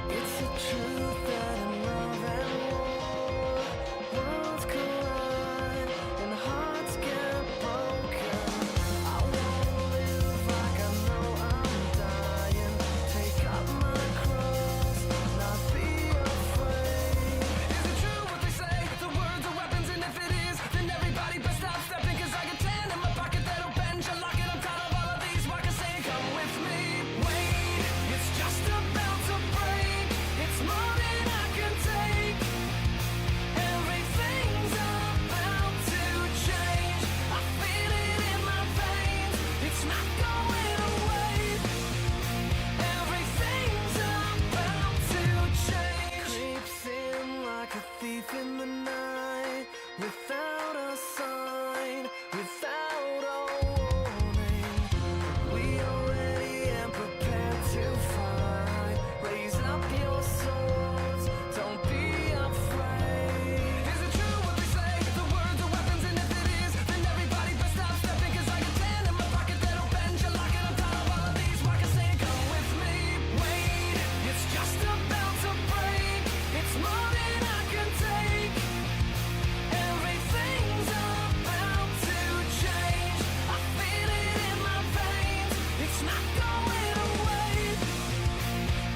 It's the truth that in love and war, worlds collide and hearts get broken. I won't live like I know I'm dying. Take up my cross, not be afraid. Is it true what they say? The words are weapons, and if it is, then everybody best stop stepping. Cause I got 10 in my pocket that'll bend. You lock it, I'm tired of all of these. Why can say come with me? Wait, it's just about to break. It's more than I can take. Everything's about to change. I feel it in my veins. It's not going away. Everything's about to change. Creeps in like a thief in the night, without a sign, without a warning. We are ready and prepared to fight. Raise up your swords, don't be afraid. Is it true what they say? The words are weapons, and if it is, then everybody best stop stepping. Cause I got 10 in my pocket that'll bend. You lock it, I'm tired of all of these. Why can say come with me? Wait, it's just about to break. It's more than I can take. Everything's about to change. I feel it in my veins. It's not going away.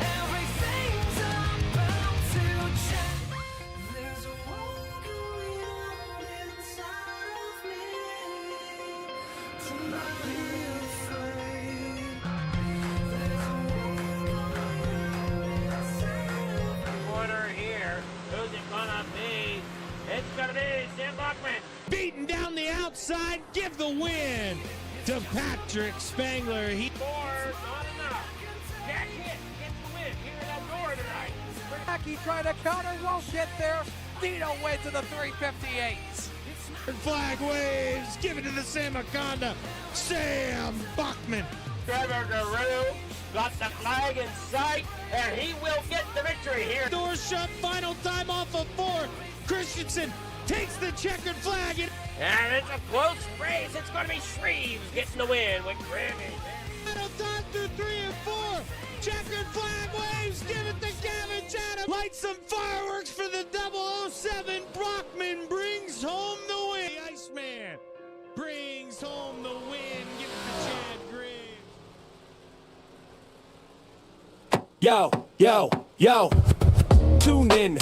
Everything's about to change. There's a war going on inside of me. To not be afraid. There's a war going on inside of me. Order here. Who's it gonna be? It's gonna be Sam Buckman. Beaten down the outside, give the win to Patrick Spangler. Four, not enough. Jack Hit gets the win here in Eldora tonight. Mackey trying to counter, won't get there. Dino wins to the 358. Flag waves, give it to the Samaconda, Sam Buckman. Trevor Garou got the flag in sight, and he will get the victory here. Door shut, final time off of 4. Christensen takes the checkered flag. And it's a close race. It's gonna be Shreves getting the win with Grammy. Final time through 3 and 4. Checkered flag waves, give it to Gavin Chatham. Light some fireworks for the 007. Brockman brings home the win. The Iceman brings home the win. Give it to Chad Graves. Yo, yo, yo. Tune in,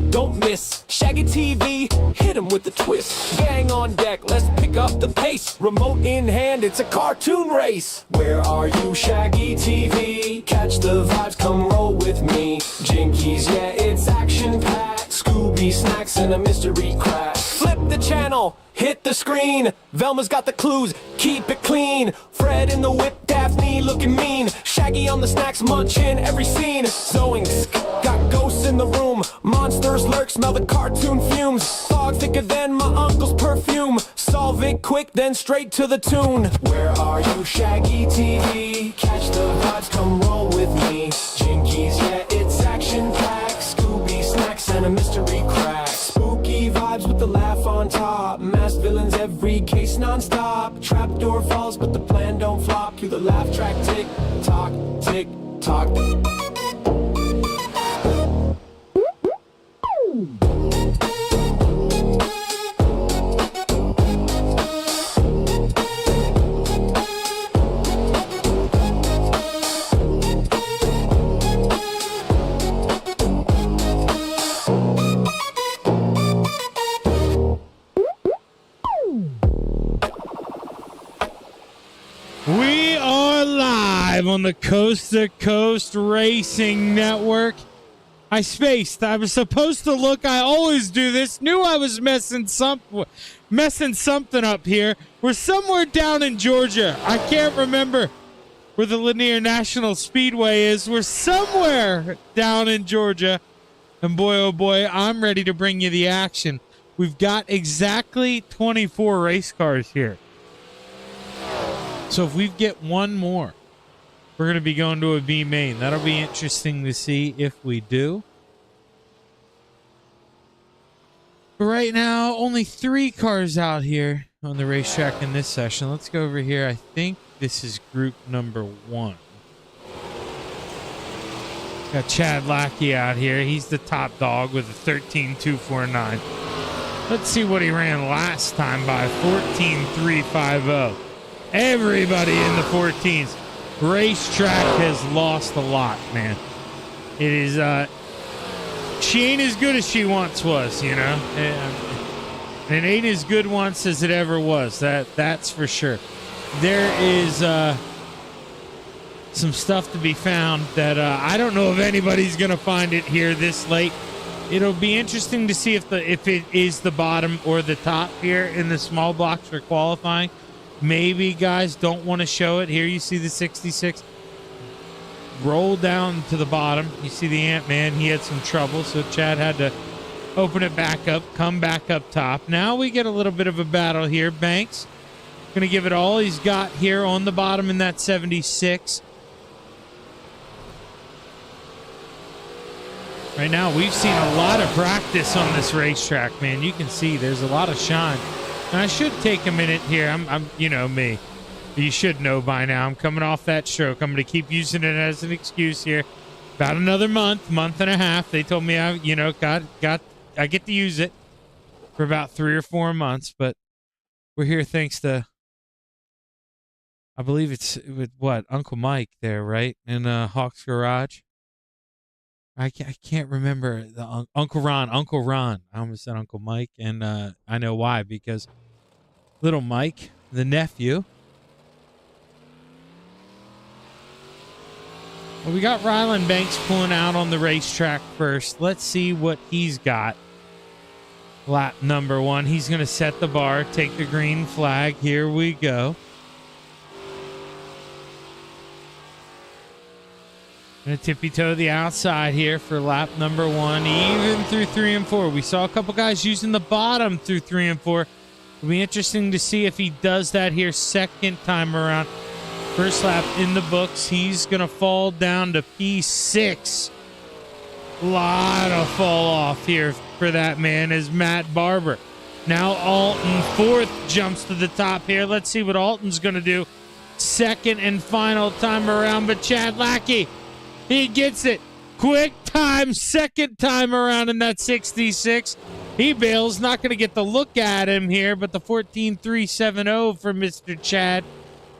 don't miss. Shaggy TV, hit 'em with the twist. Gang on deck, let's pick up the pace. Remote in hand, it's a cartoon race. Where are you, Shaggy TV? Catch the vibes, come roll with me. Jinkies, yeah, it's action-packed. Scooby snacks and a mystery crack. Flip the channel, hit the screen. Velma's got the clues, keep it clean. Fred in the whip, Daphne looking mean. Shaggy on the snacks, munching every scene. Zoinks, got ghosts in the room. Monsters lurk, smell the cartoon fumes. Fog thicker than my uncle's perfume. Solve it quick, then straight to the tune. Where are you, Shaggy TV? Catch the vibes, come roll with me. Jinkies, yeah, it's action-packed. Scooby snacks and a mystery crack. Spooky vibes with the laugh on top. Masked villains, every case non-stop. Trapdoor falls, but the plan don't flop. Cue the laugh track, tick tock, tick tock. We are live on the Coast to Coast Racing Network. I spaced. I was supposed to look. I always do this. Knew I was messing something up here. We're somewhere down in Georgia. I can't remember where the Lanier National Speedway is. We're somewhere down in Georgia. And boy, oh boy, I'm ready to bring you the action. We've got exactly 24 race cars here. So if we get one more, we're going to be going to a B main. That'll be interesting to see if we do. But right now, only 3 cars out here on the racetrack in this session. Let's go over here. I think this is group number 1. Got Chad Lackey out here. He's the top dog with a 13.249. Let's see what he ran last time by 14.350. Everybody in the 14s. Racetrack has lost a lot, man. It is, she ain't as good as she once was, you know? And it ain't as good once as it ever was. That's for sure. There is, some stuff to be found that I don't know if anybody's going to find it here this late. It'll be interesting to see if it is the bottom or the top here in the small blocks for qualifying. Maybe guys don't want to show it. Here you see the 66 roll down to the bottom. You see the Ant-Man. He had some trouble, so Chad had to open it back up, come back up top. Now we get a little bit of a battle here. Banks going to give it all he's got here on the bottom in that 76. Right now, we've seen a lot of practice on this racetrack, man. You can see there's a lot of shine. And I should take a minute here. I'm you know me. You should know by now. I'm coming off that stroke. I'm going to keep using it as an excuse here. About another month and a half. They told me I get to use it for about 3 or 4 months. But we're here thanks to, I believe it's with what, Uncle Mike there, right? In Hawks Garage. I can't remember the Uncle Ron. I almost said Uncle Mike, and I know why, because little Mike, the nephew. Well, we got Ryland Banks pulling out on the racetrack first. Let's see what he's got. Lap number 1. He's going to set the bar, take the green flag. Here we go. Gonna tippy toe the outside here for lap number 1, even through 3 and 4. We saw a couple guys using the bottom through 3 and 4. It'll be interesting to see if he does that here second time around. First lap in the books. He's gonna fall down to P6. Lot of fall off here for that man is Matt Barber. Now Alton, 4th, jumps to the top here. Let's see what Alton's gonna do second and final time around. But Chad Lackey, he gets it. Quick time, second time around in that 66. He bails. Not going to get the look at him here, but the 14.370 for Mr. Chad.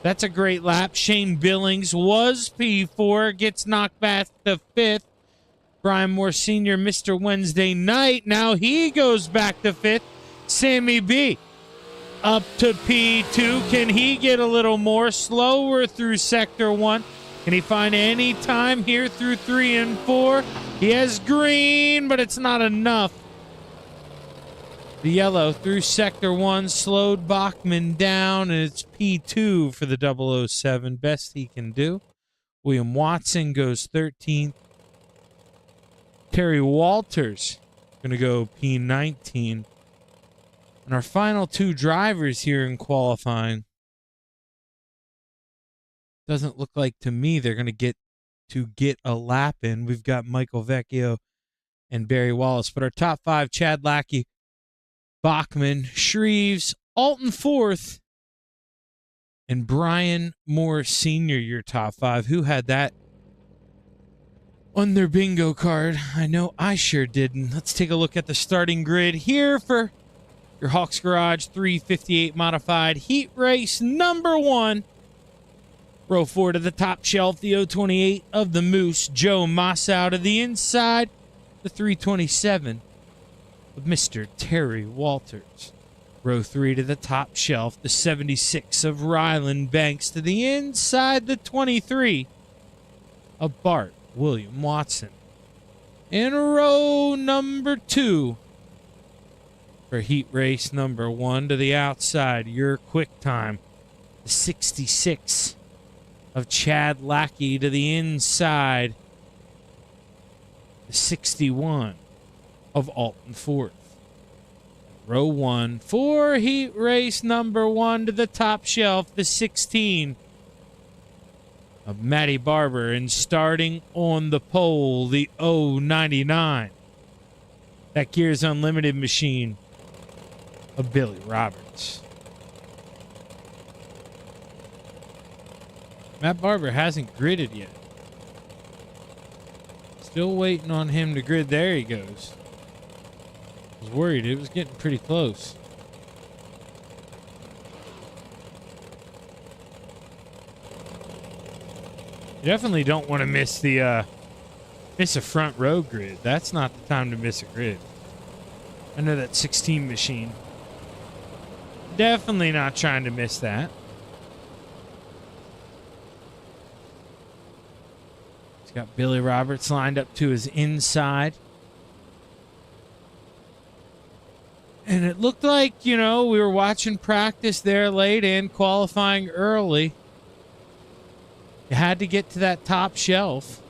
That's a great lap. Shane Billings was P4, gets knocked back to 5th. Brian Moore Sr., Mr. Wednesday Night. Now he goes back to 5th. Sammy B up to P2. Can he get a little more? Slower through Sector 1. Can he find any time here through 3 and 4? He has green, but it's not enough. The yellow through Sector 1 slowed Bachman down, and it's P2 for the 007. Best he can do. William Watson goes 13th. Terry Walters going to go P19. And our final 2 drivers here in qualifying, doesn't look like to me they're going to get a lap in. We've got Michael Vecchio and Barry Wallace. But our top 5, Chad Lackey, Bachman, Shreves, Alton 4th, and Brian Moore Sr., your top 5. Who had that on their bingo card? I know I sure didn't. Let's take a look at the starting grid here for your Hawks Garage 358 Modified Heat Race number 1. Row 4 to the top shelf, the 028 of the Moose, Joe Massa to the inside, the 327 of Mr. Terry Walters. Row 3 to the top shelf, the 76 of Ryland Banks to the inside, the 23 of Bart William Watson. In row number 2 for heat race number 1 to the outside, your quick time, the 66 of Chad Lackey to the inside, the 61 of Alton 4th. Row 1 for heat race number 1 to the top shelf, the 16 of Matty Barber, and starting on the pole, the 099, that Gears Unlimited machine of Billy Roberts. Matt Barber hasn't gridded yet. Still waiting on him to grid. There he goes. I was worried. It was getting pretty close. You definitely don't want to miss the miss a front row grid. That's not the time to miss a grid. I know that 16 machine. Definitely not trying to miss that. He's got Billy Roberts lined up to his inside. And it looked like, you know, we were watching practice there late and qualifying early. You had to get to that top shelf.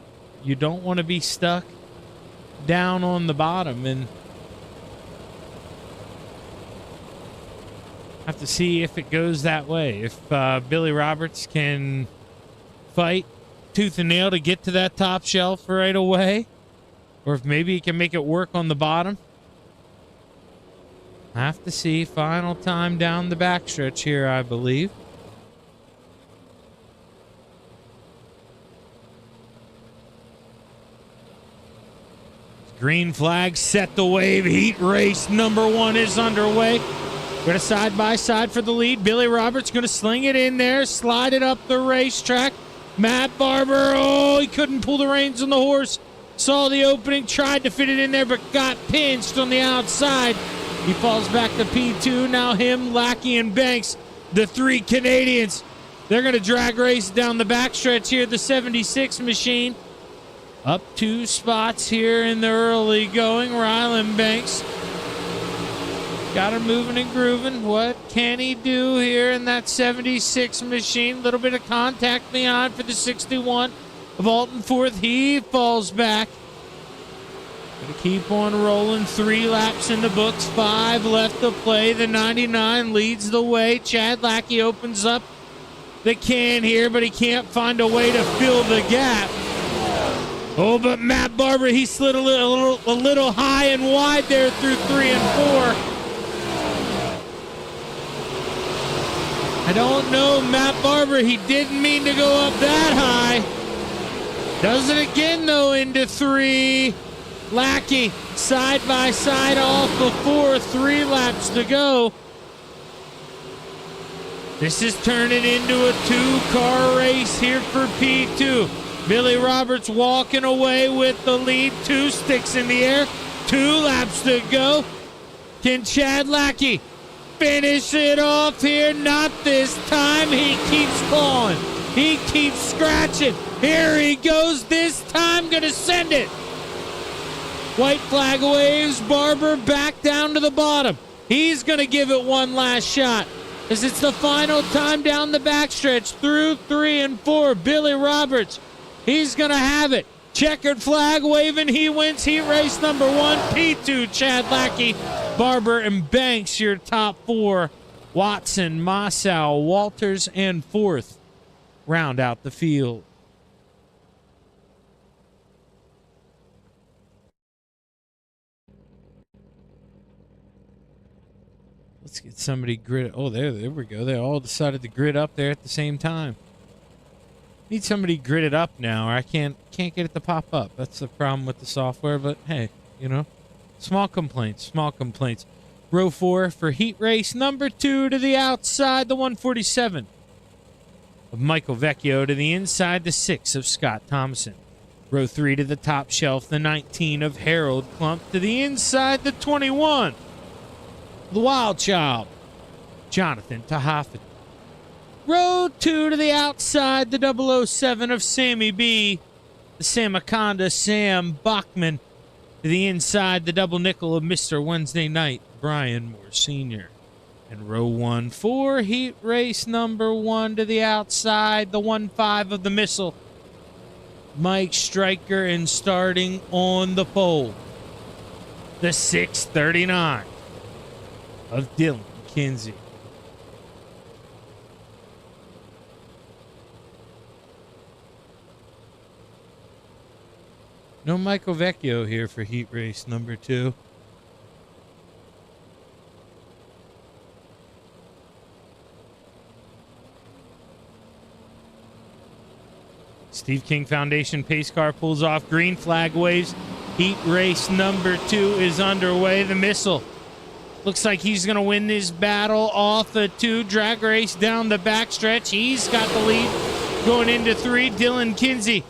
You don't want to be stuck down on the bottom, and have to see if it goes that way. If Billy Roberts can fight tooth and nail to get to that top shelf right away, or if maybe he can make it work on the bottom. Have to see. Final time down the backstretch here, I believe. Green flag set the wave. Heat race number 1 is underway. Got a side-by-side for the lead. Billy Roberts going to sling it in there, slide it up the racetrack. Matt Barber, oh, he couldn't pull the reins on the horse. Saw the opening, tried to fit it in there, but got pinched on the outside. He falls back to P2. Now him, Lackey, and Banks, the 3 Canadians. They're going to drag race down the backstretch here, the 76 machine. Up 2 spots here in the early going. Ryland Banks got her moving and grooving. What can he do here in that 76 machine? Little bit of contact behind for the 61 of Alton Forth. He falls back. Gonna keep on rolling. 3 laps in the books. 5 left to play. The 99 leads the way. Chad Lackey opens up the can here, but he can't find a way to fill the gap. Oh, but Matt Barber, he slid a little high and wide there through 3 and 4. I don't know, Matt Barber, he didn't mean to go up that high. Does it again, though, into 3. Lackey, side by side off the 4. 3 laps to go. This is turning into a 2-car race here for P2. Billy Roberts walking away with the lead. 2 sticks in the air. 2 laps to go. Can Chad Lackey finish it off here? Not this time. He keeps clawing. He keeps scratching. Here he goes. This time gonna send it. White flag waves. Barber back down to the bottom. He's gonna give it one last shot, as it's the final time down the backstretch through 3 and 4. Billy Roberts, he's going to have it. Checkered flag waving. He wins heat race number 1. P2, Chad Lackey, Barber, and Banks, your top 4. Watson, Mossow, Walters, and Forth round out the field. Let's get somebody grid. Oh, there we go. They all decided to grid up there at the same time. Need somebody gridded up now, or I can't get it to pop up. That's the problem with the software, but hey, you know, small complaints. Row 4 for heat race number 2 to the outside, the 147 of Michael Vecchio, to the inside, the 6 of Scott Thompson. Row 3 to the top shelf, the 19 of Harold Klump, to the inside, the 21, the Wild Child, Jonathan Tahafen. Row 2 to the outside, the 007 of Sammy B, the Samaconda, Sam Bachman. To the inside, the double nickel of Mr. Wednesday Night, Brian Moore Sr. And row 1 for heat race number 1 to the outside, the 1-5 of the Missile, Mike Stryker, and starting on the pole, the 639 of Dylan Kinsey. No Michael Vecchio here for heat race number 2. Steve King Foundation pace car pulls off. Green flag waves. Heat race number 2 is underway. The missile looks like he's going to win this battle off a 2. Drag race down the backstretch. He's got the lead going into 3. Dylan Kinsey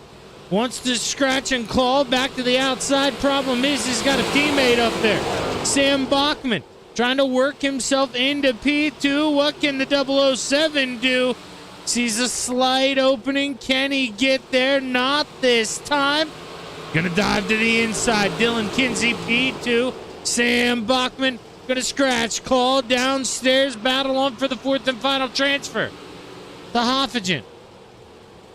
wants to scratch and claw back to the outside. Problem is he's got a teammate up there. Sam Bachman trying to work himself into P2. What can the 007 do? Sees a slight opening. Can he get there? Not this time. Gonna dive to the inside. Dylan Kinsey, P2. Sam Bachman gonna scratch, claw downstairs, battle on for the 4th and final transfer. The Hoffagen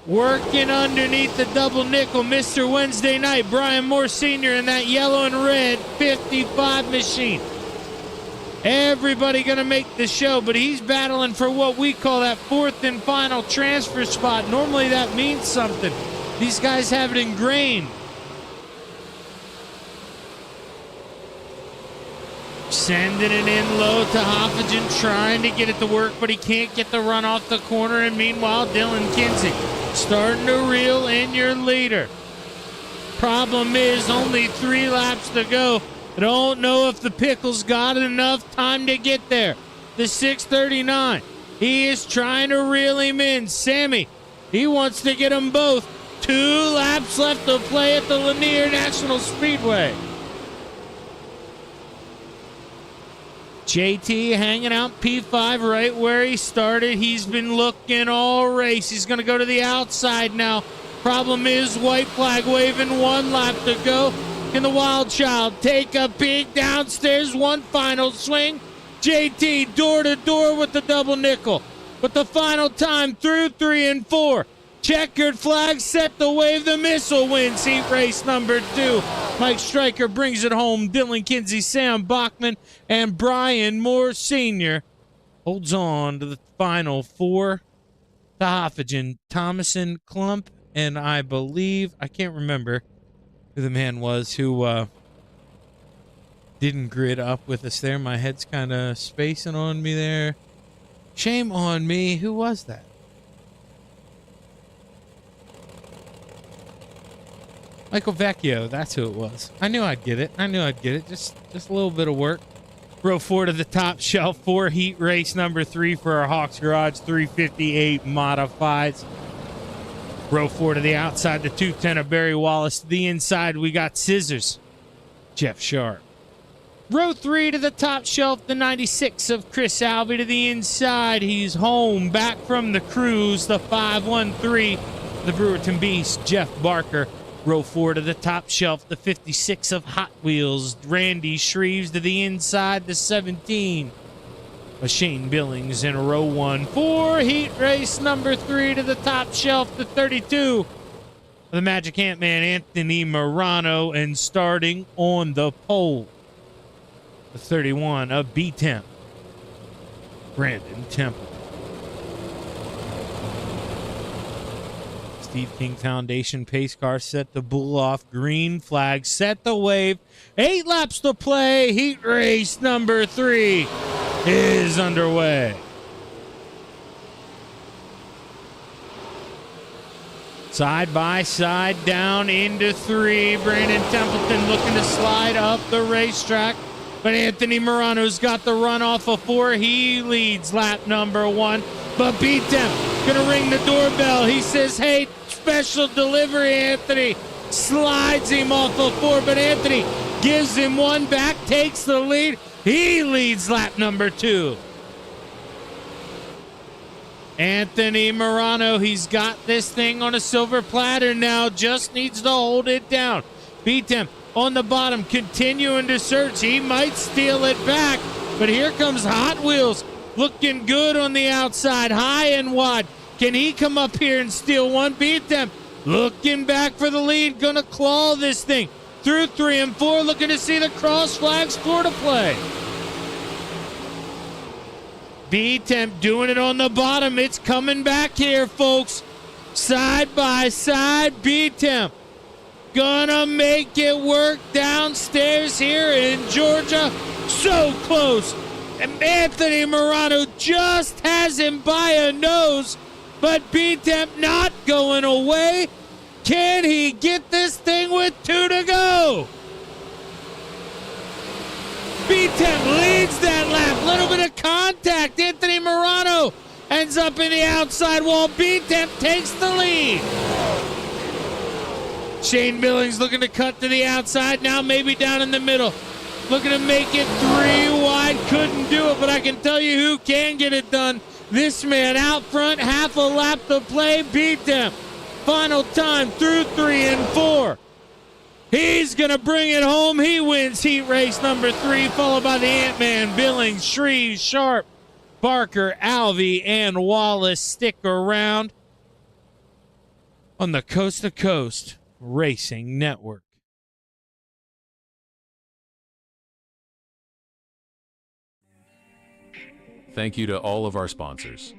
working underneath the double nickel. Mr. Wednesday Night, Brian Moore Sr. in that yellow and red 55 machine. Everybody going to make the show, but he's battling for what we call that 4th and final transfer spot. Normally that means something. These guys have it ingrained. Sending it in low to Hoffagen, trying to get it to work, but he can't get the run off the corner. And meanwhile, Dylan Kinsey starting to reel in your leader. Problem is, only 3 laps to go. I don't know if the Pickles got enough time to get there. The 639. He is trying to reel him in. Sammy, he wants to get them both. 2 laps left to play at the Lanier National Speedway. JT hanging out P5 right where he started. He's been looking all race. He's going to go to the outside now. Problem is, white flag waving, 1 lap to go. Can the Wild Child take a peek downstairs? 1 final swing. JT door to door with the double nickel. But the final time through 3 and 4. Checkered flag set to wave. The missile wins heat race number 2. Mike Stryker brings it home. Dylan Kinsey, Sam Bachman, and Brian Moore Sr. holds on to the final 4. The Hoffagen, Thomason, Klump, and I believe, I can't remember who the man was who didn't grid up with us there. My head's kind of spacing on me there. Shame on me. Who was that? Michael Vecchio, that's who it was. I knew I'd get it. Just a little bit of work. Row 4 to the top shelf. 4 heat race number 3 for our Hawks Garage 358 modifieds. Row 4 to the outside, the 210 of Barry Wallace. To the inside, we got Scissors, Jeff Sharp. Row 3 to the top shelf, the 96 of Chris Albee. To the inside, he's home, back from the cruise, the 513, the Brewerton Beast, Jeff Barker. Row 4 to the top shelf, the 56 of Hot Wheels, Randy Shreves. To the inside, the 17 of Shane Billings. In row 1, 4 heat race number 3 to the top shelf, the 32 of the Magic Ant-Man, Anthony Morano. And starting on the pole, the 31 of B-Temp, Brandon Temple. Steve King Foundation pace car set the bull off. Green flag set the wave. 8 laps to play. Heat race number 3 is underway. Side by side down into 3. Brandon Templeton looking to slide up the racetrack. But Anthony Morano's got the run off of 4. He leads lap number 1. But beat them. Gonna ring the doorbell. He says, hey, special delivery, Anthony. Slides him off of 4, but Anthony gives him 1 back, takes the lead. He leads lap number 2. Anthony Morano, he's got this thing on a silver platter now. Just needs to hold it down. Beat him on the bottom, continuing to search. He might steal it back, but here comes Hot Wheels. Looking good on the outside, high and wide. Can he come up here and steal 1? Beat them. Looking back for the lead. Gonna claw this thing through 3 and 4. Looking to see the cross flags for to play. B-Temp doing it on the bottom. It's coming back here, folks. Side by side, B-Temp. Gonna make it work downstairs here in Georgia. So close. And Anthony Morano just has him by a nose. but B-Temp not going away. Can he get this thing with 2 to go? B-Temp leads that lap. Little bit of contact. Anthony Morano ends up in the outside wall. B-Temp takes the lead. Shane Billings looking to cut to the outside. Now maybe down in the middle. Looking to make it 3 wide. Couldn't do it, but I can tell you who can get it done. This man out front. Half a lap to play. B-Temp. Final time through 3 and 4. He's going to bring it home. He wins heat race number 3, followed by the Ant-Man, Billings, Shreve, Sharp, Barker, Alvey, and Wallace. Stick around on the Coast to Coast Racing Network. Thank you to all of our sponsors.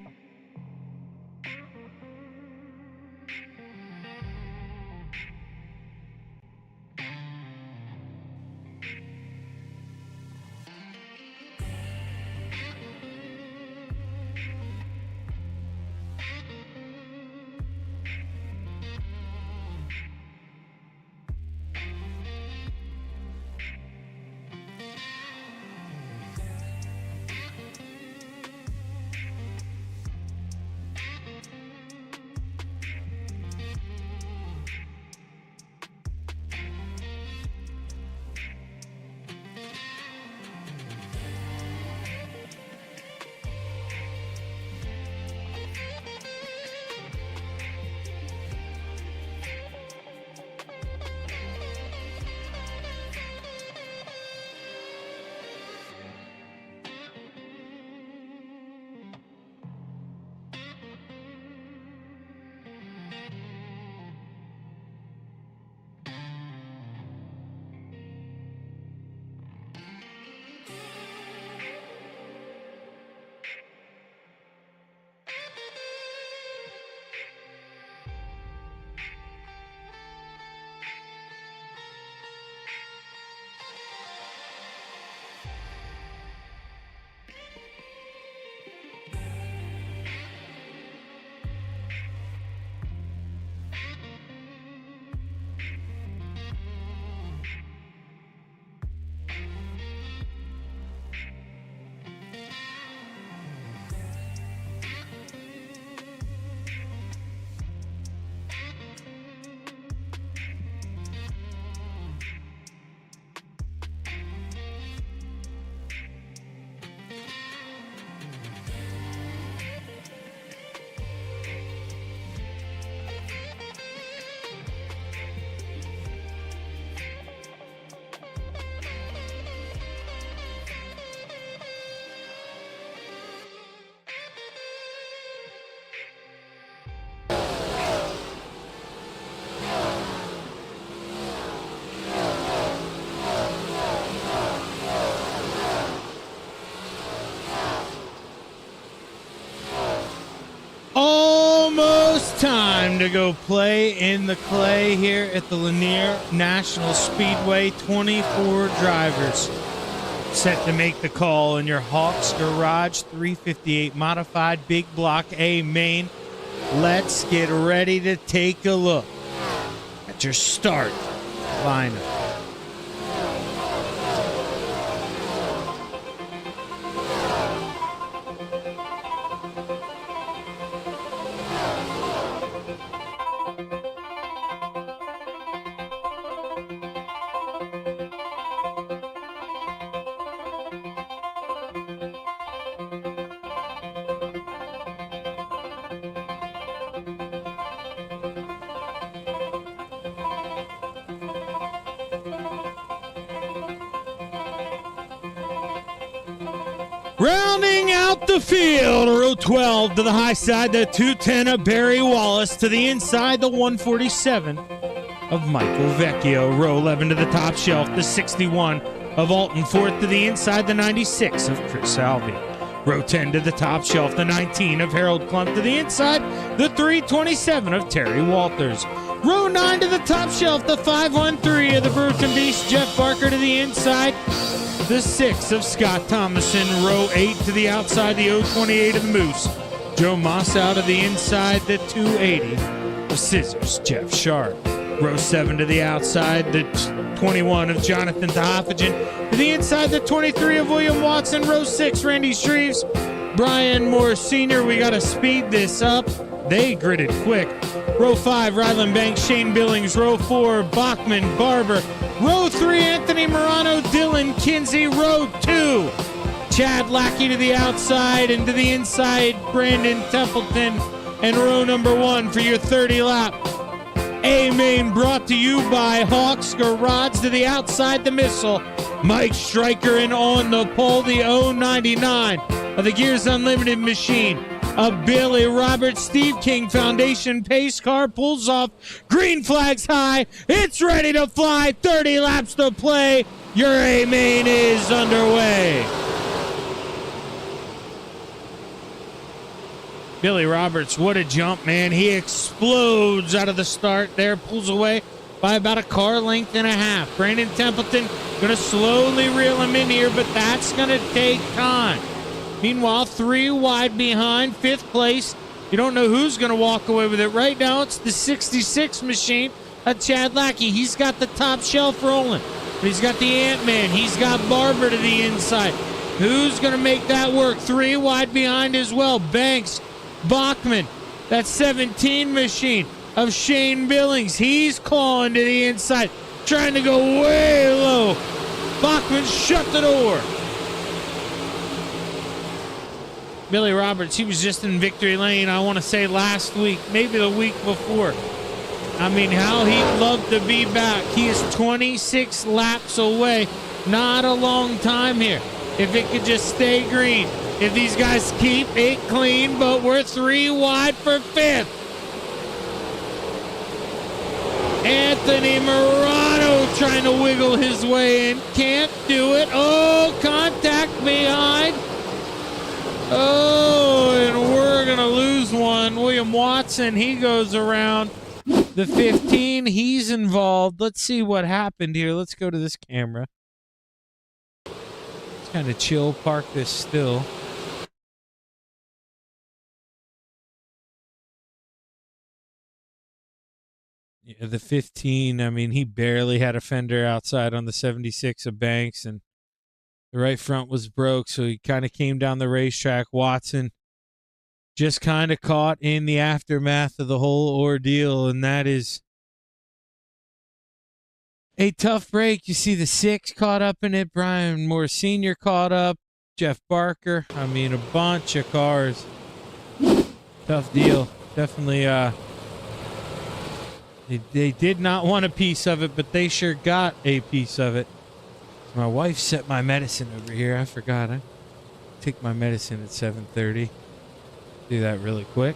Time to go play in the clay here at the Lanier National Speedway. 24 drivers set to make the call in your Hawks Garage 358 Modified Big Block A main. Let's get ready to take a look at your start lineup. Rounding out the field, row 12 to the high side, the 210 of Barry Wallace. To the inside, the 147 of Michael Vecchio. Row 11 to the top shelf, the 61 of Alton Forth. To the inside, the 96 of Chris Alvey. Row 10 to the top shelf, the 19 of Harold Klump. To the inside, the 327 of Terry Walters. Row 9 to the top shelf, the 513 of the Brooklyn Beast, Jeff Barker. To the inside, the 6 of Scott Thomason. Row 8 to the outside, the 028 of the Moose, Joe Moss out of the inside, the 280 of Scissors, Jeff Sharp. Row 7 to the outside, the 21 of Jonathan Tehofagen. To the inside, the 23 of William Watson. Row 6, Randy Shreves. Brian Moore Sr., we got to speed this up. They gritted quick. Row 5, Ryland Banks, Shane Billings. Row 4, Bachman, Barber. Row 3, Anthony Morano, Dylan Kinsey. Row 2, Chad Lackey to the outside, and to the inside, Brandon Templeton. And row number 1 for your 30 lap. A-Main brought to you by Hawks Garage. To the outside, the Missile, Mike Stryker, and on the pole, the 099 of the Gears Unlimited machine of Billy Roberts. Steve King Foundation pace car pulls off. Green flags high. It's ready to fly. 30 laps to play. Your A-Main is underway. Billy Roberts, what a jump, man. He explodes out of the start there, pulls away by about a car length and a half. Brandon Templeton going to slowly reel him in here, but that's going to take time. Meanwhile, 3 wide behind, 5th place. You don't know who's going to walk away with it. Right now, it's the 66 machine of Chad Lackey. He's got the top shelf rolling. But he's got the Ant-Man. He's got Barber to the inside. Who's going to make that work? 3 wide behind as well. Banks, Bachman, that 17 machine of Shane Billings. He's clawing to the inside, trying to go way low. Bachman shut the door. Billy Roberts, he was just in victory lane, I want to say last week, maybe the week before. I mean, how he'd love to be back. He is 26 laps away. Not a long time here. If it could just stay green. If these guys keep it clean, but we're 3 wide for 5th. Anthony Morano trying to wiggle his way in. Can't do it. Oh, contact behind. Oh, and we're going to lose one. William Watson, he goes around the 15. He's involved. Let's see what happened here. Let's go to this camera. It's kind of chill. Park this still. Yeah, the 15, I mean, he barely had a fender outside on the 76 of Banks, and the right front was broke, so he kind of came down the racetrack. Watson just kind of caught in the aftermath of the whole ordeal, and that is a tough break. You see the 6 caught up in it. Brian Moore Sr. caught up. Jeff Barker. I mean, a bunch of cars. Tough deal. Definitely, They did not want a piece of it, but they sure got a piece of it. My wife set my medicine over here. I forgot. I take my medicine at 7:30. Do that really quick.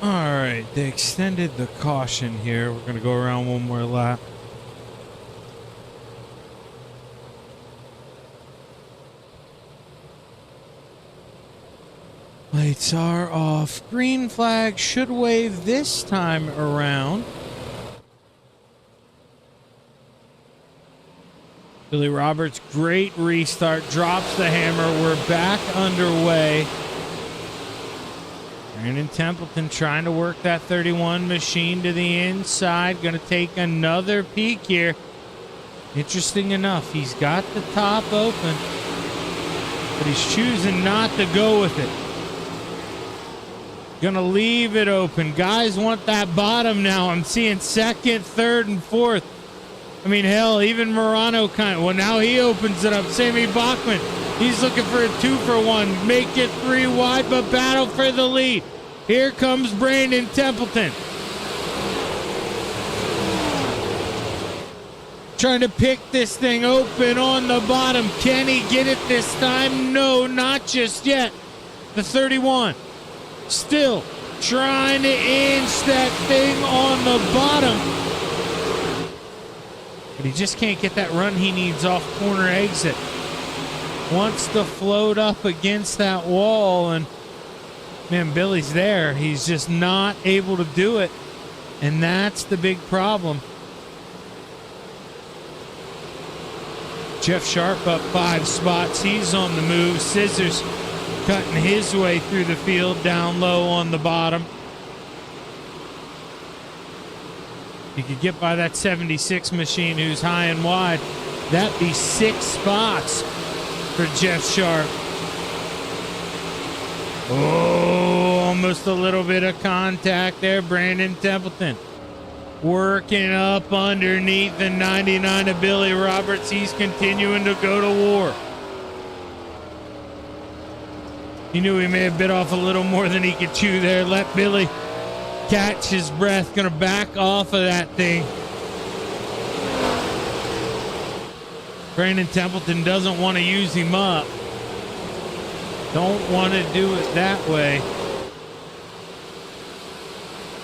All right, they extended the caution here. We're going to go around one more lap. Lights are off. Green flag should wave this time around. Billy Roberts, great restart, drops the hammer. We're back underway. Brandon Templeton trying to work that 31 machine to the inside. Going to take another peek here. Interesting enough, he's got the top open, but he's choosing not to go with it. Going to leave it open. Guys want that bottom now. I'm seeing 2nd, 3rd, and 4th. I mean, hell, even Morano well, now he opens it up. Sammy Bachman, he's looking for a 2-for-1. Make it 3 wide, but battle for the lead. Here comes Brandon Templeton. trying to pick this thing open on the bottom. Can he get it this time? No, not just yet. The 31 still trying to inch that thing on the bottom. But he just can't get that run he needs off corner exit. Wants to float up against that wall, and man, Billy's there. He's just not able to do it, and that's the big problem. Jeff Sharp up 5 spots. He's on the move. Scissors cutting his way through the field down low on the bottom. You could get by that 76 machine who's high and wide. That'd be 6 spots for Jeff Sharp. Oh, almost a little bit of contact there. Brandon Templeton working up underneath the 99 of Billy Roberts. He's continuing to go to war. He knew he may have bit off a little more than he could chew there. Let Billy catch his breath. Gonna back off of that thing. Brandon Templeton doesn't want to use him up. Don't want to do it that way.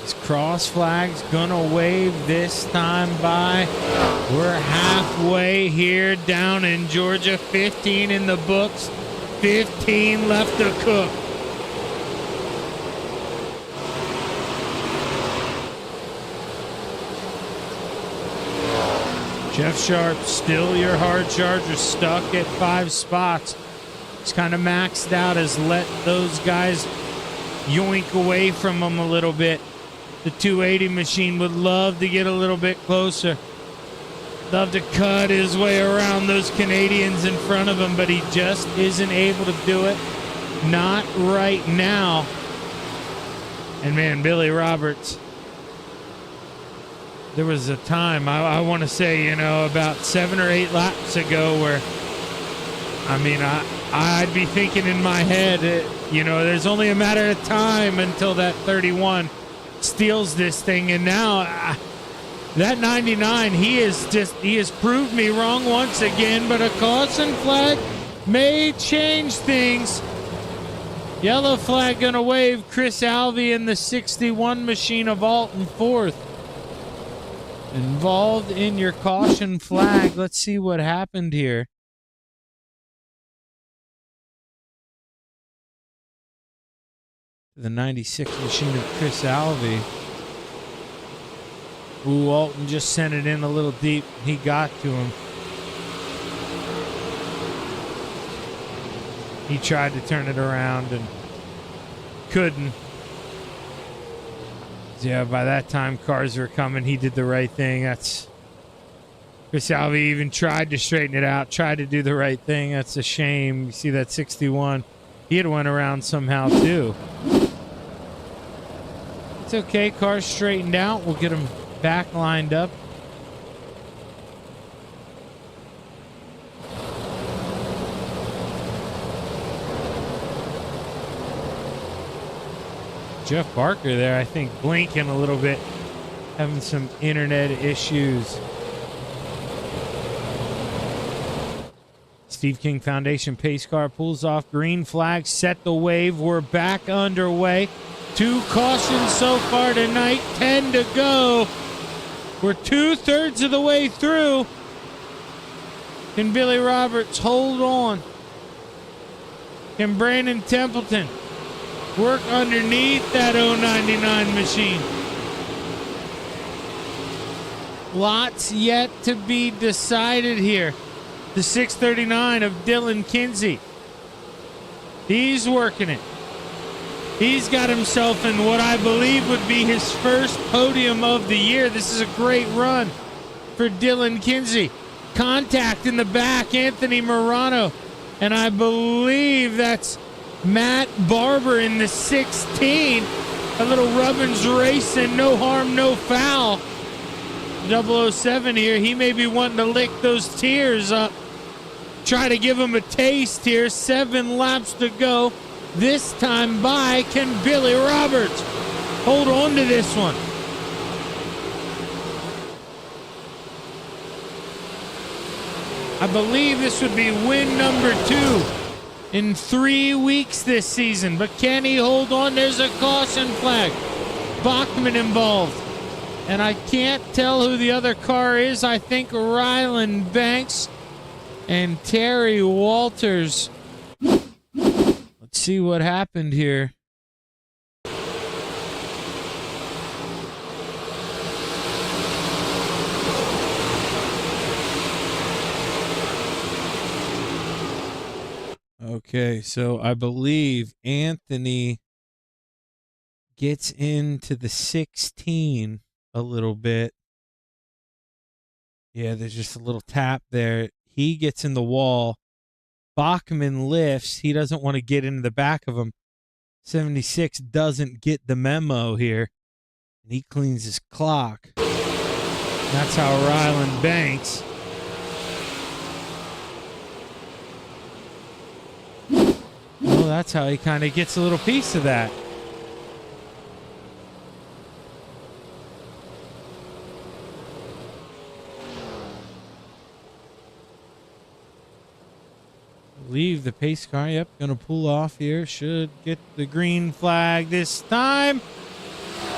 His cross flag's gonna wave this time by. We're halfway here down in Georgia. 15 in the books. 15 left to cook. Jeff Sharp, still your hard charger, stuck at 5 spots. He's kind of maxed out, has let those guys yoink away from him a little bit. The 280 machine would love to get a little bit closer. Love to cut his way around those Canadians in front of him, but he just isn't able to do it. Not right now. And man, Billy Roberts. There was a time, I want to say, about 7 or 8 laps ago where, I'd be thinking in my head, there's only a matter of time until that 31 steals this thing. And now that 99, he has proved me wrong once again, but a caution flag may change things. Yellow flag gonna wave. Chris Alvey in the 61 machine of Alton 4th. Involved in your caution flag. Let's see what happened here. The 96 machine of Chris Alvey. Ooh, Alton just sent it in a little deep. He got to him. He tried to turn it around and couldn't. Yeah, by that time, cars were coming. He did the right thing. That's Chris Alvey even tried to straighten it out, tried to do the right thing. That's a shame. You see that 61. He had went around somehow, too. It's okay. Car's straightened out. We'll get him back lined up. Jeff Barker there, I think, blinking a little bit, having some internet issues. Steve King Foundation pace car pulls off. Green flag, set the wave. We're back underway. 2 cautions so far tonight, 10 to go. We're 2/3 of the way through. Can Billy Roberts hold on? Can Brandon Templeton work underneath that 099 machine? Lots yet to be decided here. The 639 of Dylan Kinsey. He's working it. He's got himself in what I believe would be his first podium of the year. This is a great run for Dylan Kinsey. Contact in the back, Anthony Morano. And I believe that's Matt Barber in the 16. A little Rubbins racing, no harm, no foul. 007 here, he may be wanting to lick those tears up. Try to give him a taste here. 7 laps to go. This time by, can Billy Roberts hold on to this one? I believe this would be win number 2 in 3 weeks this season. But can he hold on? There's a caution flag. Bachman involved. And I can't tell who the other car is. I think Ryland Banks and Terry Walters. Let's see what happened here. Okay, so I believe Anthony gets into the 16 a little bit. Yeah, there's just a little tap there. He gets in the wall. Bachman lifts. He doesn't want to get into the back of him. 76 doesn't get the memo here. And he cleans his clock. That's how Ryland Banks. Well, that's how he kind of gets a little piece of that. Leave the pace car. Yep, gonna pull off here. Should get the green flag this time.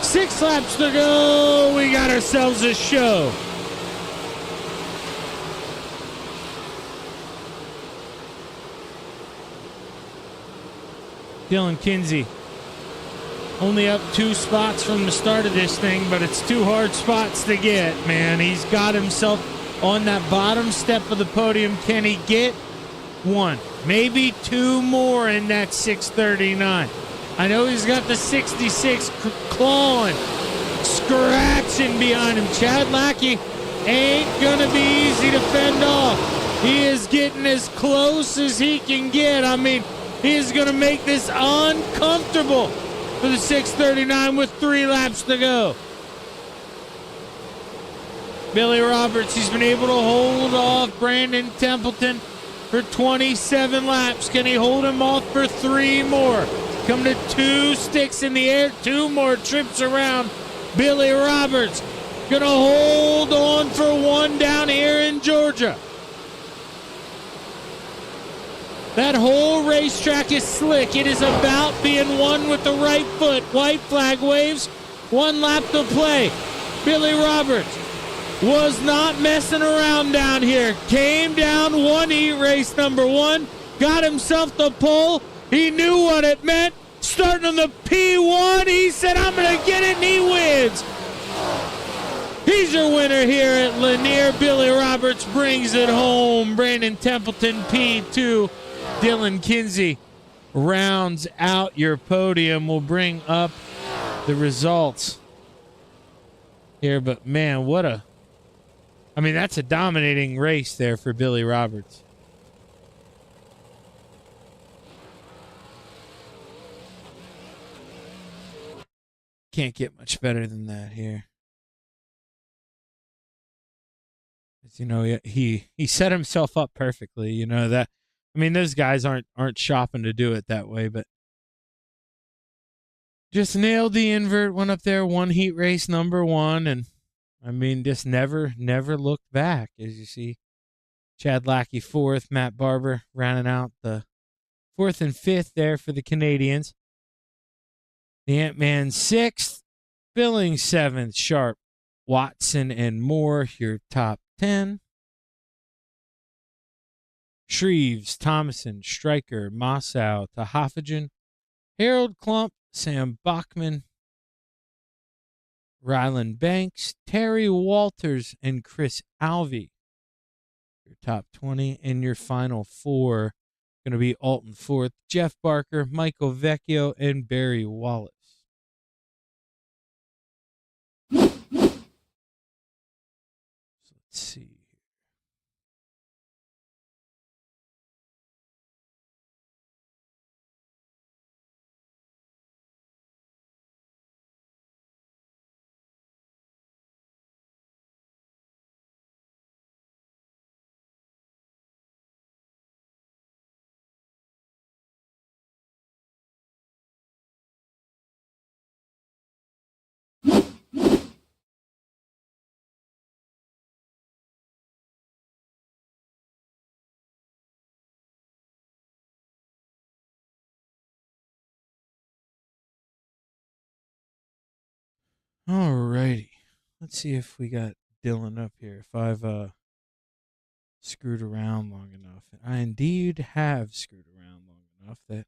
6 laps to go. We got ourselves a show. Dylan Kinsey only up 2 spots from the start of this thing, but it's 2 hard spots to get, man. He's got himself on that bottom step of the podium. Can he get 1, maybe 2 more in that 639? I know he's got the 66 clawing, scratching behind him. Chad Lackey ain't gonna be easy to fend off. He is getting as close as he can get. I mean, he is gonna make this uncomfortable for the 639 with 3 laps to go. Billy Roberts, he's been able to hold off Brandon Templeton for 27 laps. Can he hold him off for 3 more? Come to 2 sticks in the air, 2 more trips around. Billy Roberts gonna hold on for 1 down here in Georgia. That whole racetrack is slick. It is about being won with the right foot. White flag waves. 1 lap to play. Billy Roberts was not messing around down here. Came down 1 heat race number 1. Got himself the pole. He knew what it meant. Starting on the P1, he said, I'm going to get it, and he wins. He's your winner here at Lanier. Billy Roberts brings it home. Brandon Templeton, P2. Dylan Kinsey rounds out your podium. We'll bring up the results here. But, man, that's a dominating race there for Billy Roberts. Can't get much better than that here. As you know, he set himself up perfectly. You know that. I mean, those guys aren't shopping to do it that way, but just nailed the invert. Went up there, won heat race number 1, and I mean, just never looked back. As you see, Chad Lackey 4th, Matt Barber rounding out the 4th and 5th there for the Canadians. The Ant-Man 6th, Billings 7th, Sharp, Watson, and Moore, your top 10. Shreves, Thomason, Stryker, Mossow, Tahafajan, Harold Klump, Sam Bachman, Ryland Banks, Terry Walters, and Chris Alvey. Your top 20. And your final 4 going to be Alton 4th, Jeff Barker, Michael Vecchio, and Barry Wallace. So let's see. All righty. Let's see if we got Dylan up here. If I've screwed around long enough. I indeed have screwed around long enough that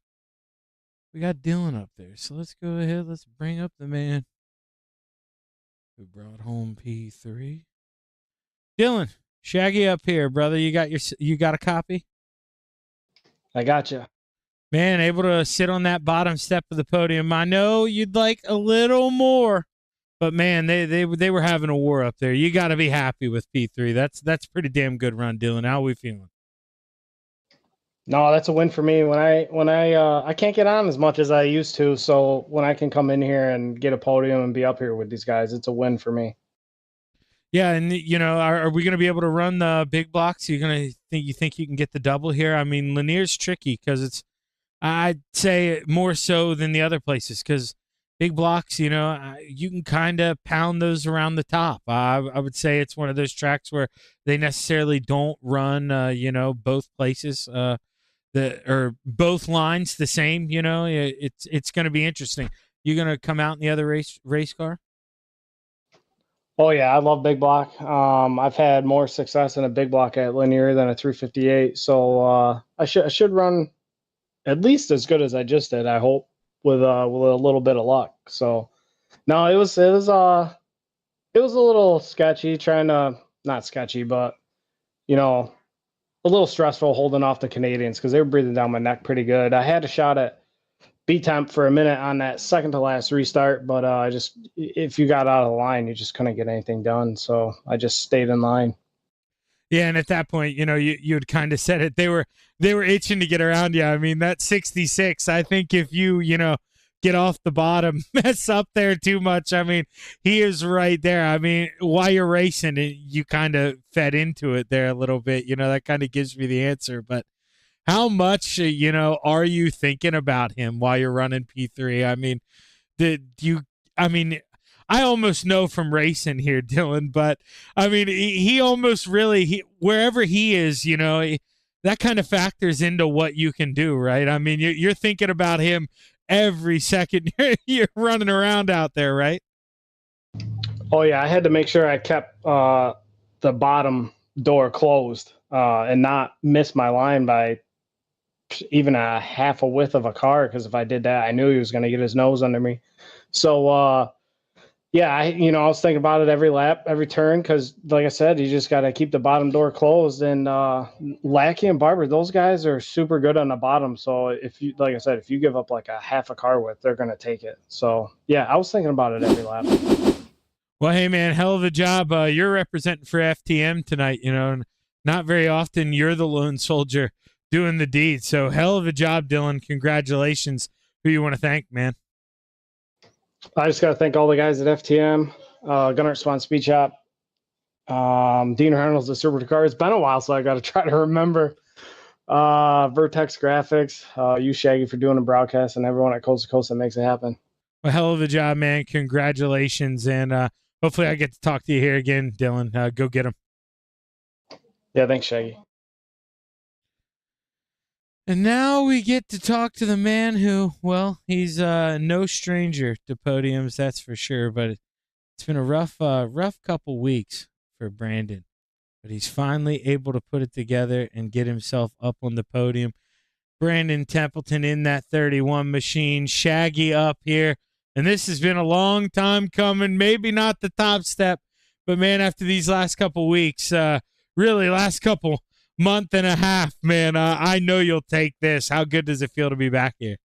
we got Dylan up there. So let's go ahead. Let's bring up the man who brought home P3. Dylan, Shaggy up here, brother. You got a copy? I gotcha. Man, able to sit on that bottom step of the podium. I know you'd like a little more, but man, they were having a war up there. You got to be happy with P3. That's pretty damn good run, Dylan. How are we feeling? No, that's a win for me. When I can't get on as much as I used to, so when I can come in here and get a podium and be up here with these guys, it's a win for me. Yeah, and are we going to be able to run the big blocks? You think you can get the double here? I mean, Lanier's tricky because I'd say more so than the other places because big blocks, you can kind of pound those around the top. I would say it's one of those tracks where they necessarily don't run, both places, or both lines the same. It's going to be interesting. You going to come out in the other race car? Oh yeah, I love big block. I've had more success in a big block at Linear than a 358, so I should run at least as good as I just did. I hope with a little bit of luck. So no, it was a little sketchy not sketchy, but a little stressful holding off the Canadians because they were breathing down my neck pretty good. I had a shot at B temp for a minute on that second to last restart, but if you got out of the line, you just couldn't get anything done. So I just stayed in line. Yeah, and at that point, you had kind of said it. They were itching to get around you. I mean, that 66. I think if you get off the bottom, mess up there too much. I mean, he is right there. I mean, while you're racing, you kind of fed into it there a little bit. That kind of gives me the answer, but. How much, are you thinking about him while you're running P3? I mean, I almost know from racing here, Dylan, but I mean, he almost really, wherever he is, that kind of factors into what you can do, right? I mean, you're thinking about him every second you're running around out there, right? Oh yeah. I had to make sure I kept the bottom door closed and not miss my line by even a half a width of a car, because if I did that, I knew he was going to get his nose under me. So I was thinking about it every lap, every turn, because like I said, you just got to keep the bottom door closed. And Lackey and Barber, those guys are super good on the bottom. So if you give up like a half a car width, they're going to take it. So yeah, I was thinking about it every lap. Well, hey man, hell of a job. You're representing for FTM tonight. Not very often you're the lone soldier doing the deed. So hell of a job, Dylan. Congratulations. Who you want to thank, man? I just got to thank all the guys at FTM, Gunnar Swan Speed Shop, Dean Reynolds at Super Car. It's been a while, so I got to try to remember. Vertex Graphics, you Shaggy for doing the broadcast, and everyone at Coast to Coast that makes it happen. Well, hell of a job, man. Congratulations. And hopefully I get to talk to you here again, Dylan. Go get him. Yeah, thanks, Shaggy. And now we get to talk to the man who, well, he's no stranger to podiums, that's for sure. But it's been a rough couple weeks for Brandon. But he's finally able to put it together and get himself up on the podium. Brandon Templeton in that 31 machine, Shaggy up here. And this has been a long time coming. Maybe not the top step, but man, after these last couple weeks, really last couple month and a half, man, I know you'll take this. How good does it feel to be back here?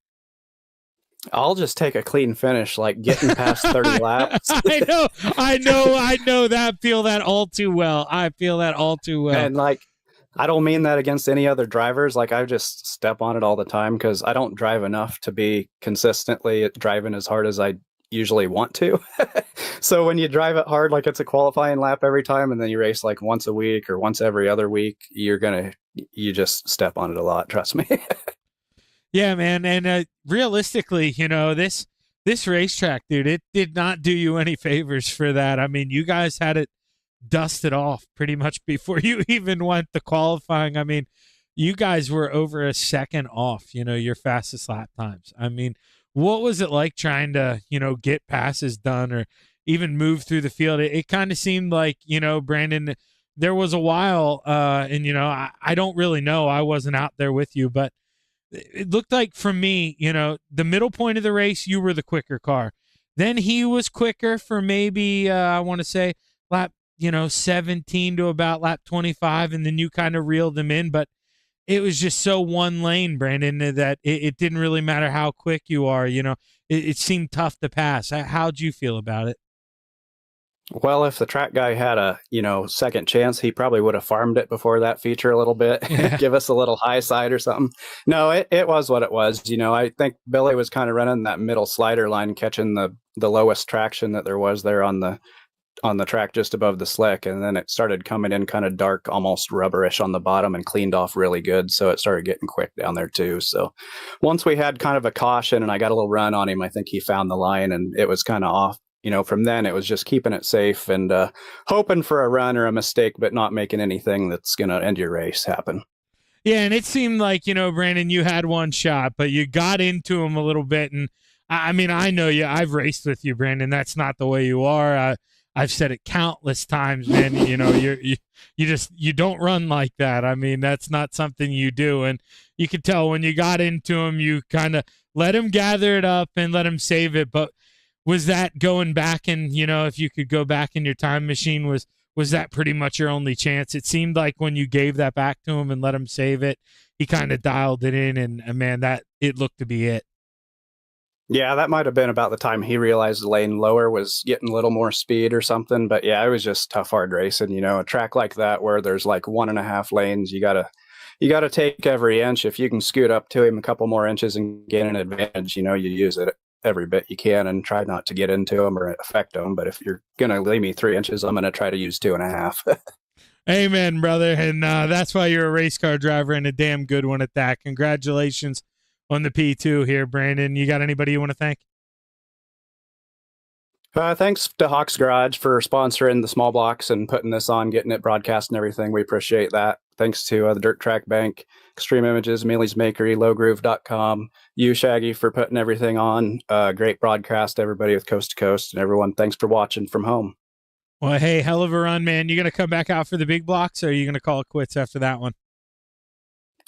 I'll just take a clean finish, like getting past 30 laps. I know that. Feel that all too well. I feel that all too well. And like, I don't mean that against any other drivers. Like, I just step on it all the time because I don't drive enough to be consistently driving as hard as I usually want to. So when you drive it hard, like it's a qualifying lap every time, and then you race like once a week or once every other week, you just step on it a lot. Trust me. Yeah, man. And realistically, this racetrack, dude, it did not do you any favors for that. I mean, you guys had it dusted off pretty much before you even went to qualifying. I mean, you guys were over a second off, your fastest lap times. I mean, what was it like trying to, get passes done or even move through the field. It kind of seemed like, Brandon, there was a while, and, I don't really know. I wasn't out there with you, but it looked like for me, the middle point of the race, you were the quicker car. Then he was quicker for maybe, I want to say, lap 17 to about lap 25, and then you kind of reeled them in. But it was just so one lane, Brandon, that it didn't really matter how quick you are. It seemed tough to pass. How'd you feel about it? Well, if the track guy had a, second chance, he probably would have farmed it before that feature a little bit, give us a little high side or something. No, it was what it was. I think Billy was kind of running that middle slider line, catching the lowest traction that there was there on the track just above the slick. And then it started coming in kind of dark, almost rubberish on the bottom, and cleaned off really good. So it started getting quick down there too. So once we had kind of a caution and I got a little run on him, I think he found the line and it was kind of off. From then it was just keeping it safe and hoping for a run or a mistake, but not making anything that's going to end your race happen. Yeah, and it seemed like, Brandon, you had one shot, but you got into him a little bit. And I mean, I know you. I've raced with you, Brandon. That's not the way you are. I've said it countless times, man. You don't run like that. I mean, that's not something you do. And you could tell when you got into him, you kind of let him gather it up and let him save it. But was that going back and, if you could go back in your time machine, was that pretty much your only chance? It seemed like when you gave that back to him and let him save it, he kind of dialed it in, and man, that it looked to be it. Yeah, that might have been about the time he realized the lane lower was getting a little more speed or something. But yeah, it was just tough, hard racing. A track like that where there's like 1.5 lanes, you gotta take every inch. If you can scoot up to him a couple more inches and gain an advantage, you use it every bit you can and try not to get into him or affect him. But if you're going to leave me 3 inches, I'm going to try to use 2.5. Amen, brother. And that's why you're a race car driver, and a damn good one at that. Congratulations on the P2 here, Brandon. You got anybody you want to thank? Thanks to Hawks Garage for sponsoring the small blocks and putting this on, getting it broadcast and everything. We appreciate that. Thanks to the Dirt Track Bank, Extreme Images, Mealy's Makery, lowgroove.com, you, Shaggy, for putting everything on. Great broadcast, everybody with Coast to Coast, and everyone, thanks for watching from home. Well, hey, hell of a run, man. You going to come back out for the big blocks, or are you going to call it quits after that one?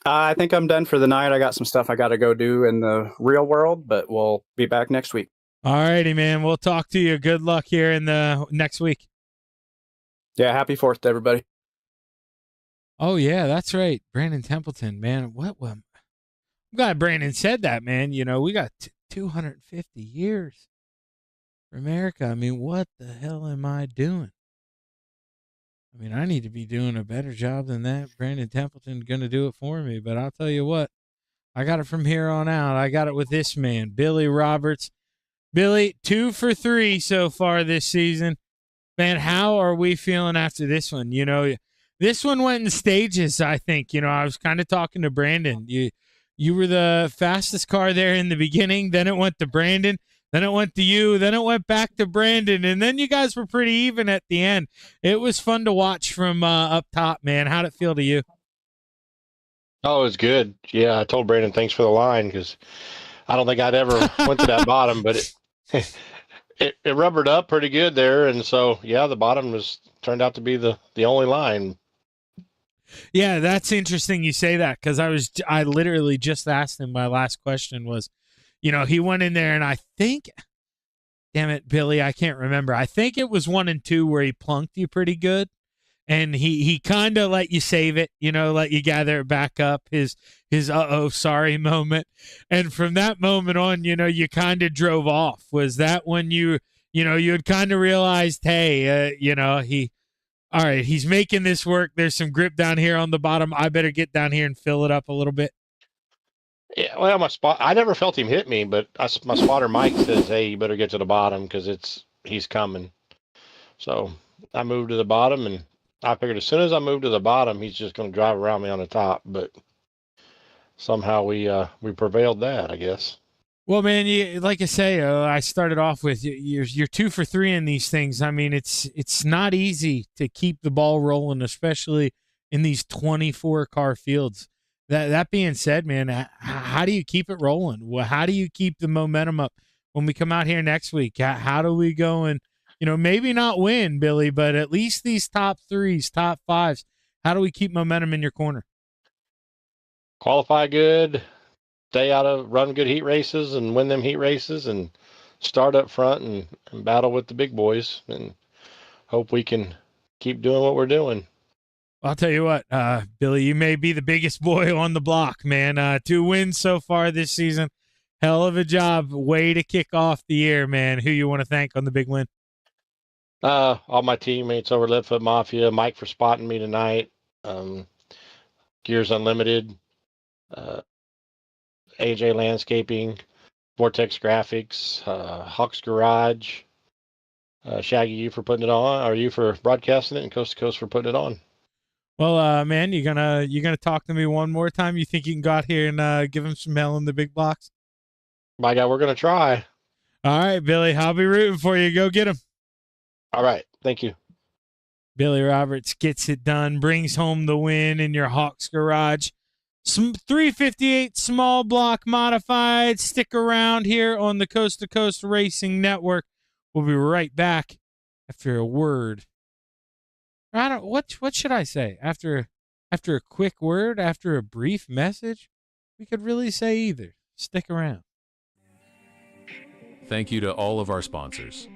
I think I'm done for the night. I got some stuff I got to go do in the real world, but we'll be back next week. All righty, man. We'll talk to you. Good luck here in the next week. Yeah, happy 4th to everybody. Oh, yeah, that's right. Brandon Templeton, man. I'm glad Brandon said that, man. We got 250 years for America. I mean, what the hell am I doing? I mean, I need to be doing a better job than that. Brandon Templeton going to do it for me. But I'll tell you what, I got it from here on out. I got it with this man, Billy Roberts. Billy, 2 for 3 so far this season. Man, how are we feeling after this one? This one went in stages, I think. I was kind of talking to Brandon. You were the fastest car there in the beginning. Then it went to Brandon. Then it went to you. Then it went back to Brandon. And then you guys were pretty even at the end. It was fun to watch from up top, man. How'd it feel to you? Oh, it was good. Yeah, I told Brandon thanks for the line because I don't think I'd ever went to that bottom, but it rubbered up pretty good there. And so, yeah, the bottom turned out to be the only line. Yeah, that's interesting you say that because I literally just asked him. My last question was, he went in there and I think, damn it, Billy, I can't remember. I think it was 1 and 2 where he plunked you pretty good. And he kind of let you save it, let you gather it back up, his sorry moment. And from that moment on, you kind of drove off. Was that when you had kind of realized, hey, all right, he's making this work. There's some grip down here on the bottom. I better get down here and fill it up a little bit. Yeah, well, I never felt him hit me, but my spotter Mike says, hey, you better get to the bottom because he's coming. So I moved to the bottom, and I figured as soon as I moved to the bottom, he's just going to drive around me on the top. But somehow we prevailed that, I guess. Well, man, like I say, I started off with you're 2 for 3 in these things. I mean, it's not easy to keep the ball rolling, especially in these 24 car fields. That being said, man, how do you keep it rolling? How do you keep the momentum up when we come out here next week? How do we go and maybe not win, Billy, but at least these top threes, top fives. How do we keep momentum in your corner? Qualify good, run good heat races and win them heat races, and start up front and battle with the big boys, and hope we can keep doing what we're doing. I'll tell you what, Billy, you may be the biggest boy on the block, man. 2 wins so far this season. Hell of a job. Way to kick off the year, man. Who you want to thank on the big win? All my teammates over Leadfoot Mafia, Mike for spotting me tonight, Gears Unlimited, AJ Landscaping, Vortex Graphics, Hawks Garage, Shaggy, you for putting it on, or you for broadcasting it, and Coast to Coast for putting it on. Well, man, you gonna talk to me one more time? You think you can go out here and give him some hell in the big box? My God, we're gonna try. All right, Billy, I'll be rooting for you. Go get him. All right, thank you. Billy Roberts gets it done, brings home the win in your Hawks Garage. 358 small block modified. Stick around here on the Coast to Coast Racing Network. We'll be right back after a word. What should I say? After a quick word, after a brief message? We could really say either. Stick around. Thank you to all of our sponsors.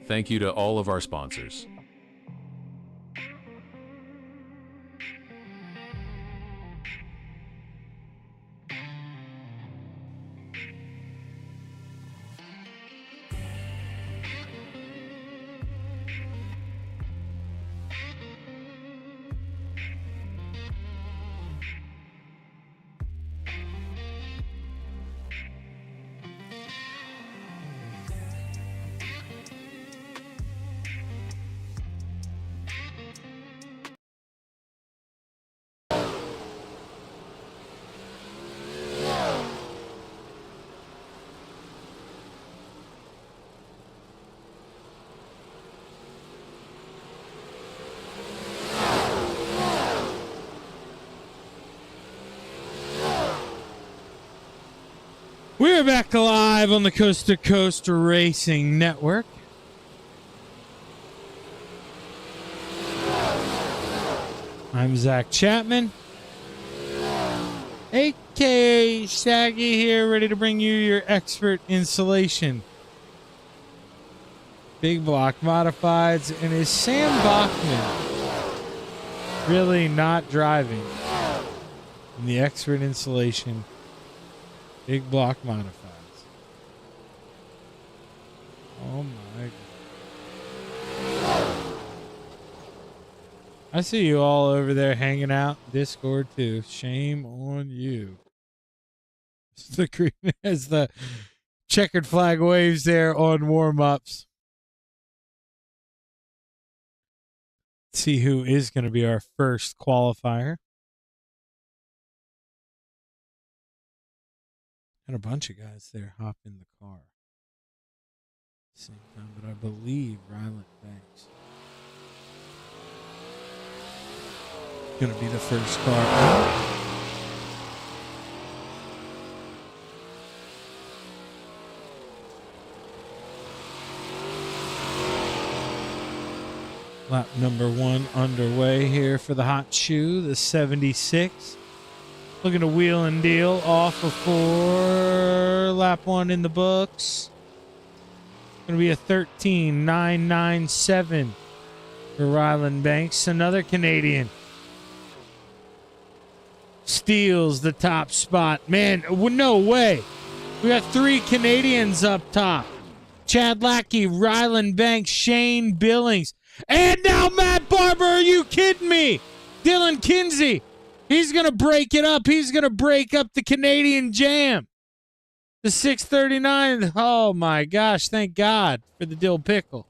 Thank you to all of our sponsors. We're back live on the Coast to Coast Racing Network. I'm Zach Chapman. aka Shaggy here, ready to bring you your expert insulation. Big block modifieds, and is Sam Bachman really not driving in the expert insulation big block modifieds? Oh my God. I see you all over there hanging out Discord too. Shame on you. The green as the checkered flag waves there on warm-ups. See who is going to be our first qualifier. And a bunch of guys there hop in the car at the same time, but I believe Ryland Banks going to be the first car out. Lap number 1 underway here for the hot shoe, the 76. Looking to wheel and deal off of 4. Lap 1 in the books. Going to be a 13.997 for Ryland Banks. Another Canadian steals the top spot. Man, no way. We got 3 Canadians up top. Chad Lackey, Ryland Banks, Shane Billings. And now Matt Barber, are you kidding me? Dylan Kinsey, he's going to break it up. He's going to break up the Canadian Jam. The 639, oh my gosh, thank God for the dill pickle.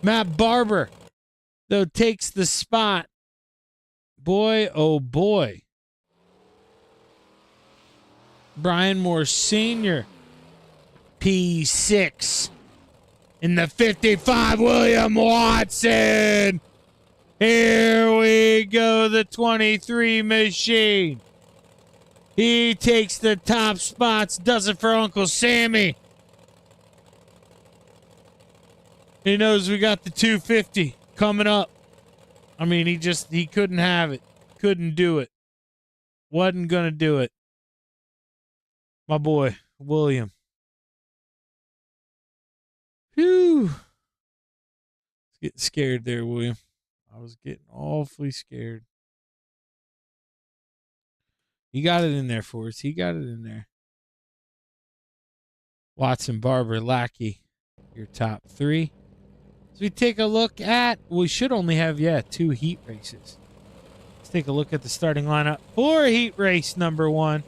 Matt Barber, though, takes the spot. Boy, oh boy. Brian Moore Sr., P6. In the 55, William Watson. Here we go, the 23 machine. He takes the top spots, does it for Uncle Sammy. He knows we got the 250 coming up. I mean, he couldn't have it. Couldn't do it. Wasn't going to do it. My boy, William. Phew. Getting scared there, William. I was getting awfully scared. He got it in there for us. He got it in there. Watson, Barber, Lackey, your top 3. So we take a look at, we should only have, 2 heat races. Let's take a look at the starting lineup for heat race number 1.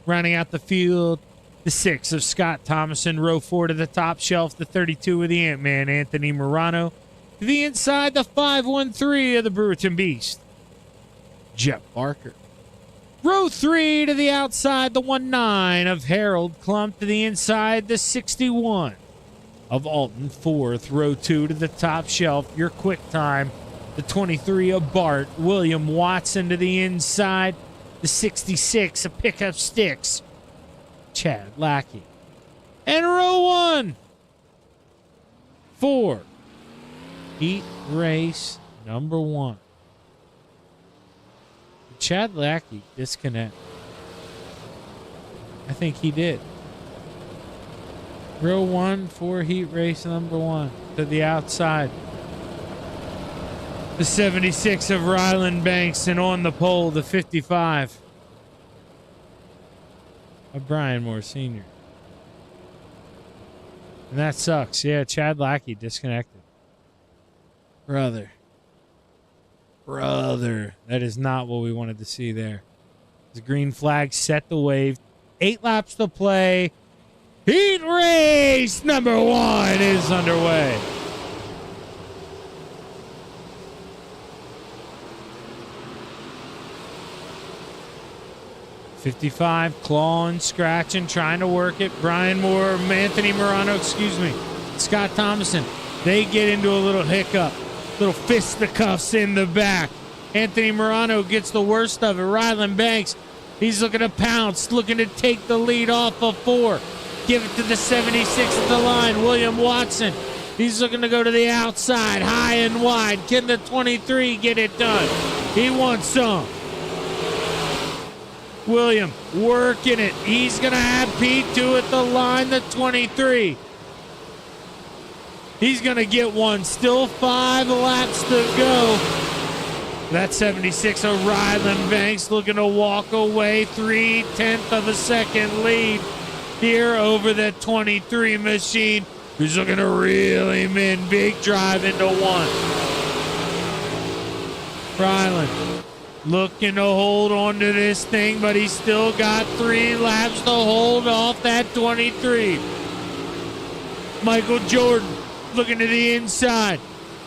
Rounding out the field, the 6 of Scott Thomason, row 4 to the top shelf, the 32 of the Ant-Man, Anthony Morano. To the inside, the 513 of the Brewerton Beast, Jeff Barker. Row 3 to the outside, the 19 of Harold Klump. To the inside, the 61 of Alton Forth. Row 2 to the top shelf, your quick time, the 23 of Bart. William Watson to the inside, the 66 of Pickup Sticks, Chad Lackey. And row 1 for heat race number 1. Did Chad Lackey disconnect? I think he did. Row 1 for heat race number 1 to the outside. The 76 of Ryland Banks, and on the pole, the 55 of Brian Moore Sr. And that sucks. Yeah, Chad Lackey disconnected. Brother. That is not what we wanted to see there. The green flag set the wave. 8 laps to play. Heat race number 1 is underway. .55, clawing, scratching, trying to work it. Brian Moore, Anthony Morano, Scott Thomason. They get into a little hiccup. Little fisticuffs in the back. Anthony Morano gets the worst of it. Ryland Banks, he's looking to pounce, looking to take the lead off of 4. Give it to the 76 at the line. William Watson, he's looking to go to the outside, high and wide. Can the 23 get it done? He wants some. William working it. He's going to have P2 at the line, the 23. He's going to get one. Still 5 laps to go. That 76 of Ryland Banks looking to walk away. 3/10 of a second lead here over the 23 machine, who's looking to reel him in. Big drive into one. Ryland looking to hold on to this thing, but he's still got 3 laps to hold off that 23. Michael Jordan looking to the inside.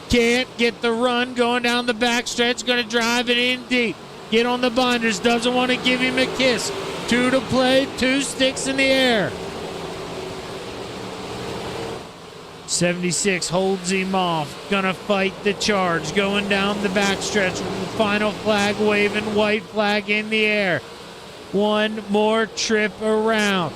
Can't get the run going down the backstretch. Going to drive it in deep. Get on the binders. Doesn't want to give him a kiss. 2 to play. 2 sticks in the air. 76 holds him off. Gonna fight the charge. Going down the backstretch. Final flag waving. White flag in the air. One more trip around.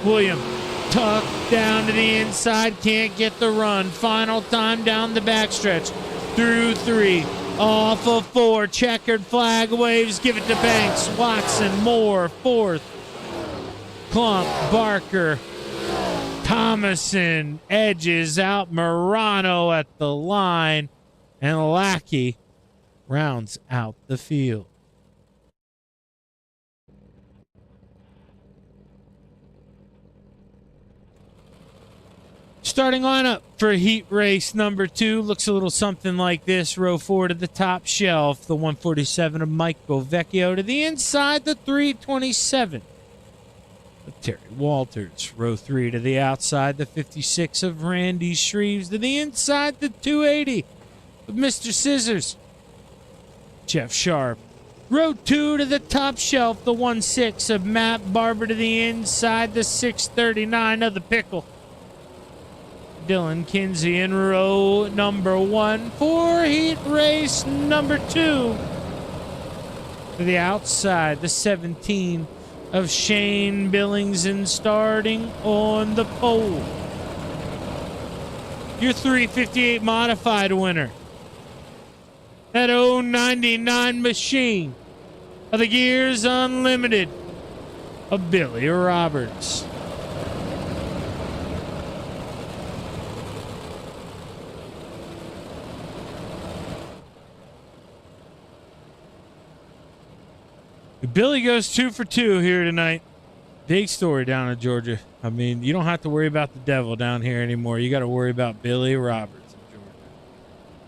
William tucked down to the inside. Can't get the run. Final time down the backstretch. Through 3. Off of 4. Checkered flag waves. Give it to Banks. Watson. Moore. 4th. Klump. Barker. Thomason edges out Morano at the line, and Lackey rounds out the field. Starting lineup for heat race number 2 looks a little something like this. Row 4 to the top shelf, the 147 of Michael Vecchio. To the inside, the 327 of Terry Walters. Row 3 to the outside, the 56 of Randy Shreves. To the inside, the 280 of Mr. Scissors, Jeff Sharp. Row 2 to the top shelf, the 1-6 of Matt Barber. To the inside, the 639 of the Pickle, Dylan Kinsey. In row number 1 for heat race number 2. To the outside, the 17 of Shane Billings. And starting on the pole, your 358 modified winner, that 099 machine of the Gears Unlimited of Billy Roberts. Billy goes 2 for 2 here tonight. Big story down in Georgia. I mean, you don't have to worry about the devil down here anymore. You got to worry about Billy Roberts in Georgia.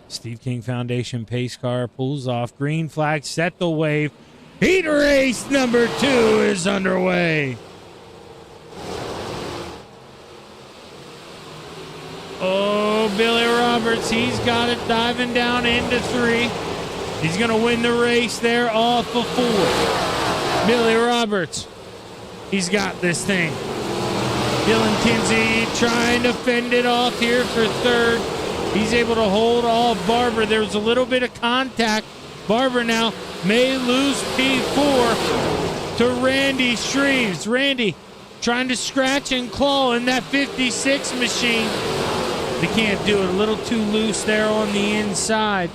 Steve King Foundation pace car pulls off. Green flag, set the wave. Heat race number 2 is underway. Oh, Billy Roberts, he's got it diving down into 3. He's going to win the race there off of 4. Billy Roberts, he's got this thing. Dylan Kinsey trying to fend it off here for 3rd. He's able to hold off Barber. There's a little bit of contact. Barber now may lose P4 to Randy Shreves. Randy trying to scratch and claw in that 56 machine. They can't do it. A little too loose there on the inside.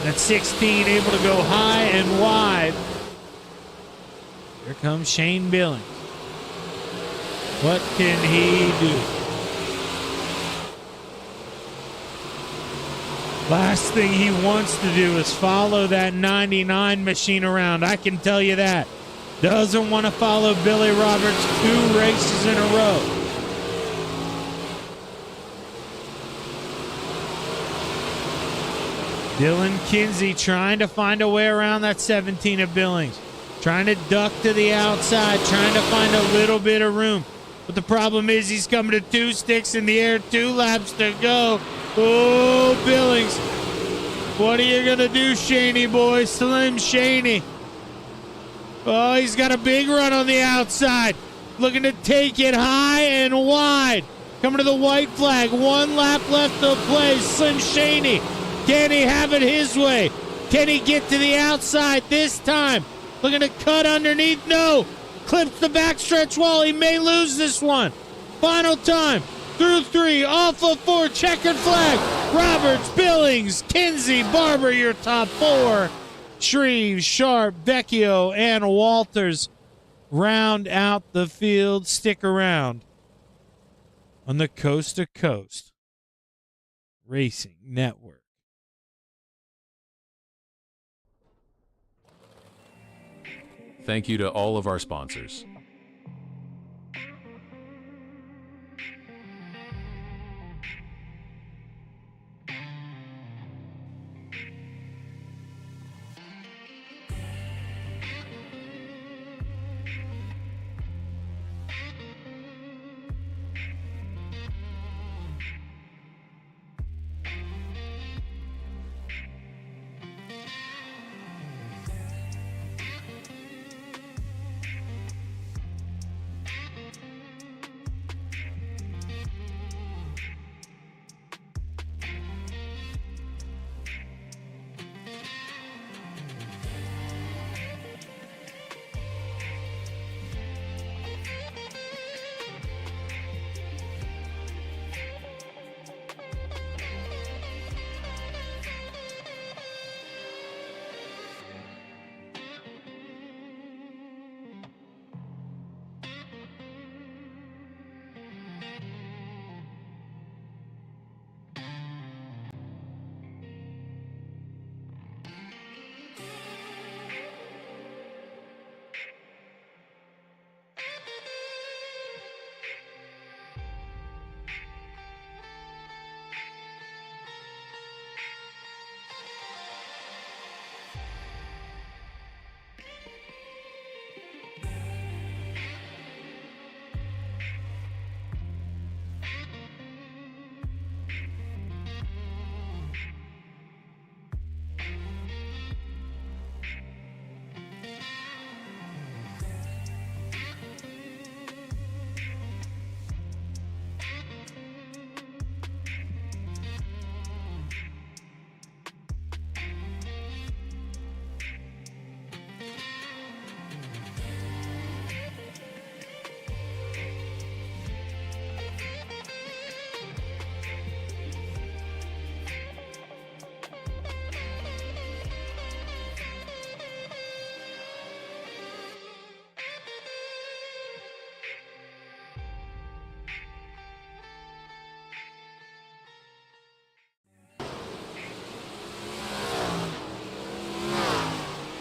That 16 able to go high and wide. Here comes Shane Billings. What can he do? Last thing he wants to do is follow that 99 machine around. I can tell you that. Doesn't want to follow Billy Roberts 2 races in a row. Dylan Kinsey trying to find a way around that 17 of Billings. Trying to duck to the outside, trying to find a little bit of room. But the problem is he's coming to 2 sticks in the air, 2 laps to go. Oh, Billings. What are you going to do, Shaney boy? Slim Shaney. Oh, he's got a big run on the outside. Looking to take it high and wide. Coming to the white flag. 1 lap left to play. Slim Shaney. Can he have it his way? Can he get to the outside this time? Looking to cut underneath. No. Clips the backstretch wall. He may lose this one. Final time. Through 3. Off of 4. Checkered flag. Roberts, Billings, Kinsey, Barber, your top 4. Shreve, Sharp, Vecchio, and Walters round out the field. Stick around on the Coast to Coast Racing Network. Thank you to all of our sponsors.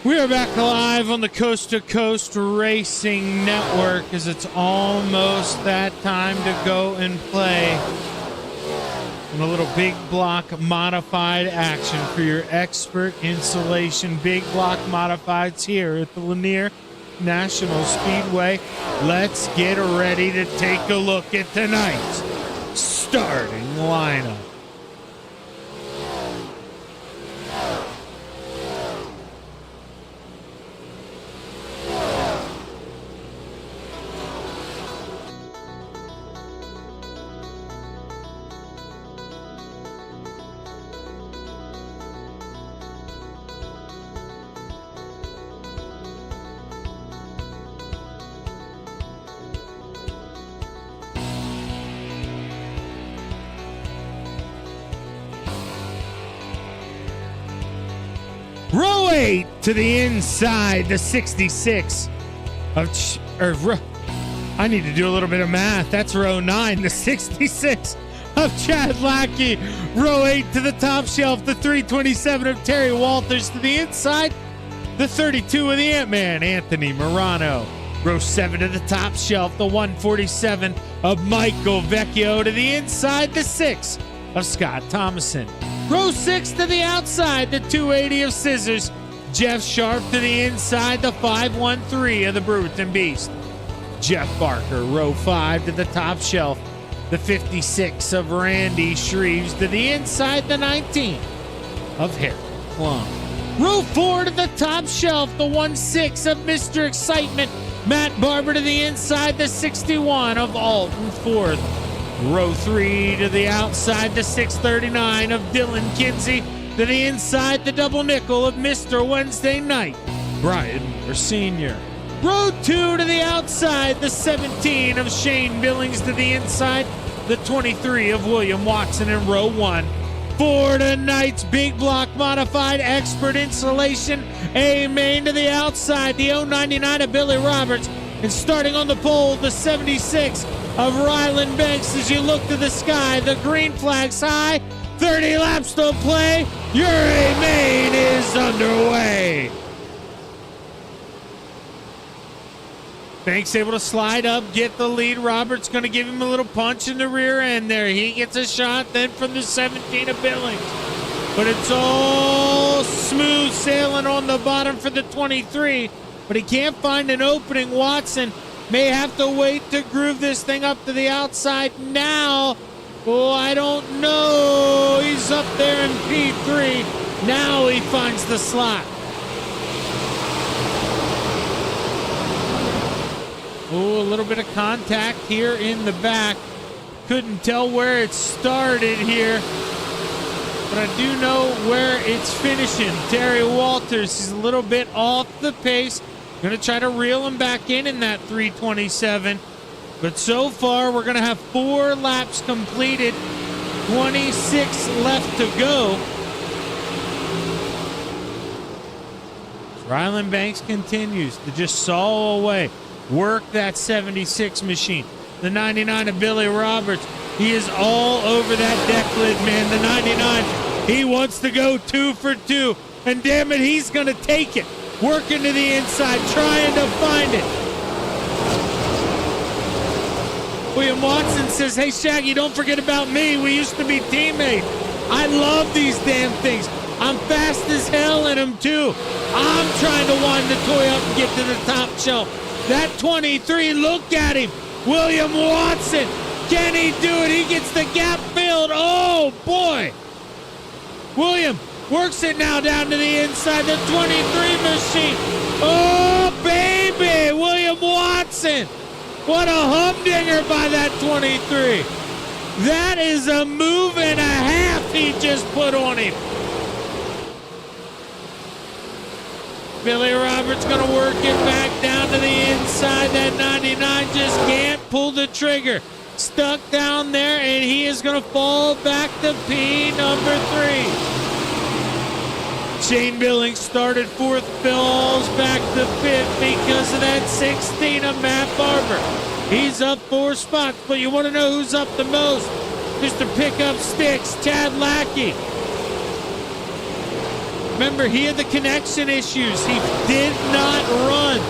We are back live on the Coast to Coast Racing Network as it's almost that time to go and play in a little big block modified action for your expert insulation big block modifieds here at the Lanier National Speedway. Let's get ready to take a look at tonight's starting lineup. Row 8 to the inside, the 66 of, I need to do a little bit of math. That's row 9, the 66 of Chad Lackey. Row 8 to the top shelf, the 327 of Terry Walters. To the inside, the 32 of the Ant-Man, Anthony Morano. Row 7 to the top shelf, the 147 of Michael Vecchio. To the inside, the 6 of Scott Thomason. Row 6 to the outside, the 280 of Scissors. Jeff Sharp. To the inside, the 513 of the Bruton Beast. Jeff Barker. Row 5 to the top shelf, the 56 of Randy Shreves. To the inside, the 19 of Harry Plum. Row 4 to the top shelf, the 1-6 of Mr. Excitement, Matt Barber. To the inside, the 61 of Alton Ford. Row 3 to the outside, the 639 of Dylan Kinsey. To the inside, the double nickel of Mr. Wednesday Night, Brian Moore Sr. Row 2 to the outside, the 17 of Shane Billings. To the inside, the 23 of William Watson. In row 1 For tonight's big block modified expert installation, a main to the outside, the 099 of Billy Roberts. And starting on the pole, the 76 of Ryland Banks. As you look to the sky, the green flag's high, 30 laps to play. Your A main is underway. Banks able to slide up, get the lead. Roberts going to give him a little punch in the rear end there. He gets a shot then from the 17 of Billings. But it's all smooth sailing on the bottom for the 23. But he can't find an opening. Watson may have to wait to groove this thing up to the outside now. Oh, I don't know. He's up there in P3. Now he finds the slot. Oh, a little bit of contact here in the back. Couldn't tell where it started here, but I do know where it's finishing. Terry Walters is a little bit off the pace. Going to try to reel him back in that 327. But so far, we're going to have 4 laps completed, 26 left to go. Ryland Banks continues to just saw away. Work that 76 machine. The 99 of Billy Roberts. He is all over that deck lid, man. The 99, he wants to go 2 for 2. And damn it, he's going to take it. Working to the inside, trying to find it. William Watson says, hey, Shaggy, don't forget about me. We used to be teammates. I love these damn things. I'm fast as hell in them, too. I'm trying to wind the toy up and get to the top shelf. That 23, look at him. William Watson. Can he do it? He gets the gap filled. Oh, boy. William works it now down to the inside. The 23 machine. Oh, baby. William Watson. What a humdinger by that 23. That is a move and a half he just put on him. Billy Roberts going to work it back down to the inside. That 99 just can't pull the trigger. Stuck down there, and he is going to fall back to P number 3. Shane Billings started 4th, falls back to 5th because of that 16 of Matt Barber. He's up 4 spots, but you want to know who's up the most? Mr. Pickup Sticks, Chad Lackey. Remember, he had the connection issues. He did not run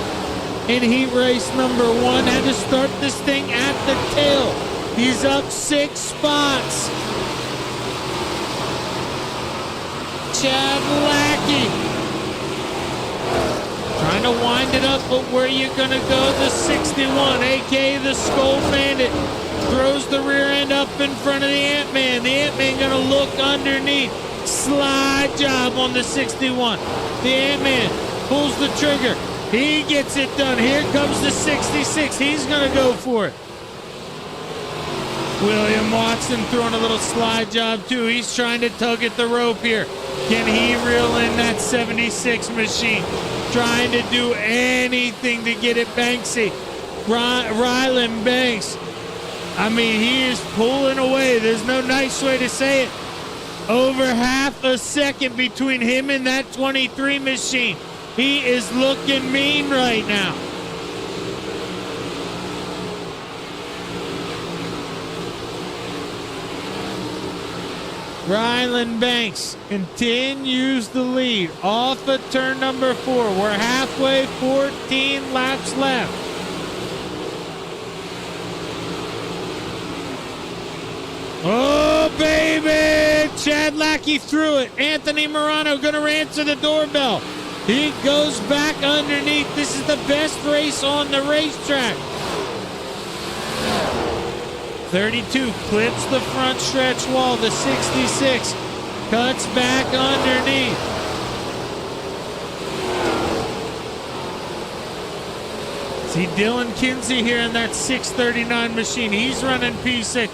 in heat race number 1. Had to start this thing at the tail. He's up 6 spots. Chad Lackey trying to wind it up, but where you gonna go? The 61, aka the Skull Bandit, throws the rear end up in front of the Ant-Man. The Ant-Man gonna look underneath. Slide job on the 61. The Ant-Man pulls the trigger. He gets it done. Here comes the 66. He's going to go for it. William Watson throwing a little slide job too. He's trying to tug at the rope here. Can he reel in that 76 machine? Trying to do anything to get it Banksy. Ryland Banks. I mean, he is pulling away. There's no nice way to say it. Over half a second between him and that 23 machine. He is looking mean right now. Ryland Banks continues the lead off of turn number 4. We're halfway, 14 laps left. Oh, baby! Chad Lackey threw it. Anthony Morano going to answer the doorbell. He goes back underneath. This is the best race on the racetrack. 32 clips the front stretch wall. The 66 cuts back underneath. See Dylan Kinsey here in that 639 machine. He's running P6.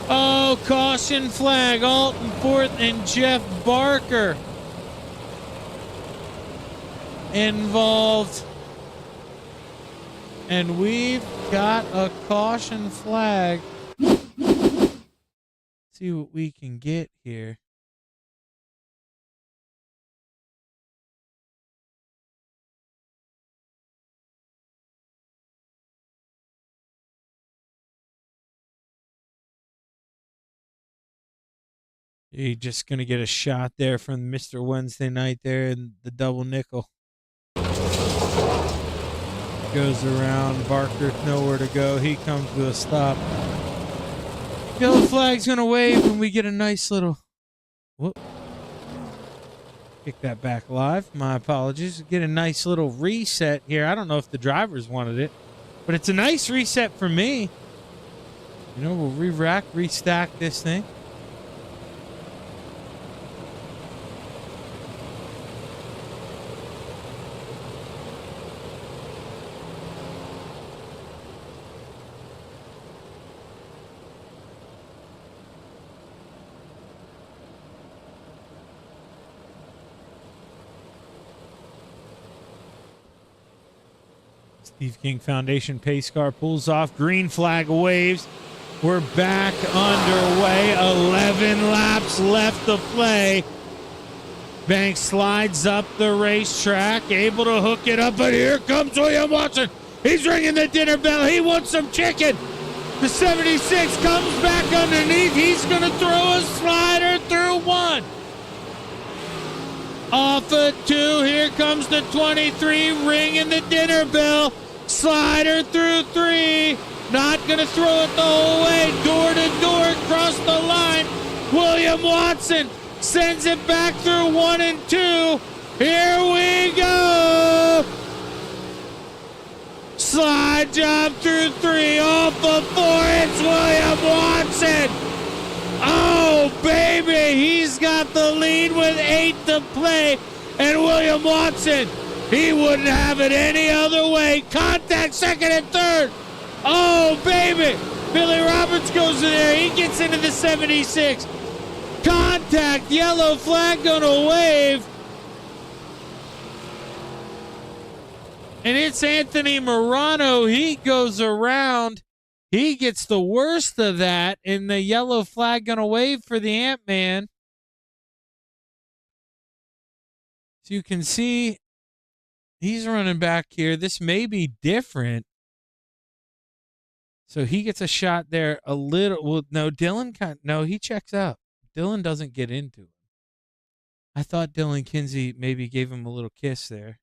Oh, caution flag. Alton Forth and Jeff Barker involved. And we've got a caution flag. See what we can get here. You're just going to get a shot there from Mr. Wednesday night there in the double nickel. Goes around. Barker, nowhere to go. He comes to a stop. Yellow flag's going to wave, and we get a nice little... Whoop. Kick that back live. My apologies. Get a nice little reset here. I don't know if the drivers wanted it, but it's a nice reset for me. You know, we'll re-rack, restack this thing. Steve King Foundation pace car pulls off. Green flag waves. We're back underway. 11 laps left to play. Banks slides up the racetrack, able to hook it up, but here comes William Watson. He's ringing the dinner bell. He wants some chicken. The 76 comes back underneath. He's going to throw a slider through one. Off of 2, here comes the 23, ringing the dinner bell. Slider through 3, not going to throw it the whole way. Door to door, across the line. William Watson sends it back through 1 and 2. Here we go. Slide job through 3, off of 4, it's William Watson. Oh, baby, he's got the lead with 8 to play. And William Watson, he wouldn't have it any other way. Contact second and third. Oh, baby. Billy Roberts goes in there. He gets into the 76. Contact, yellow flag gonna wave. And it's Anthony Morano. He goes around. He gets the worst of that, and the yellow flag gonna wave for the Ant-Man. So you can see he's running back here. This may be different. So he gets a shot there a little. Well, no, no, he checks out. Dylan doesn't get into it. I thought Dylan Kinsey maybe gave him a little kiss there.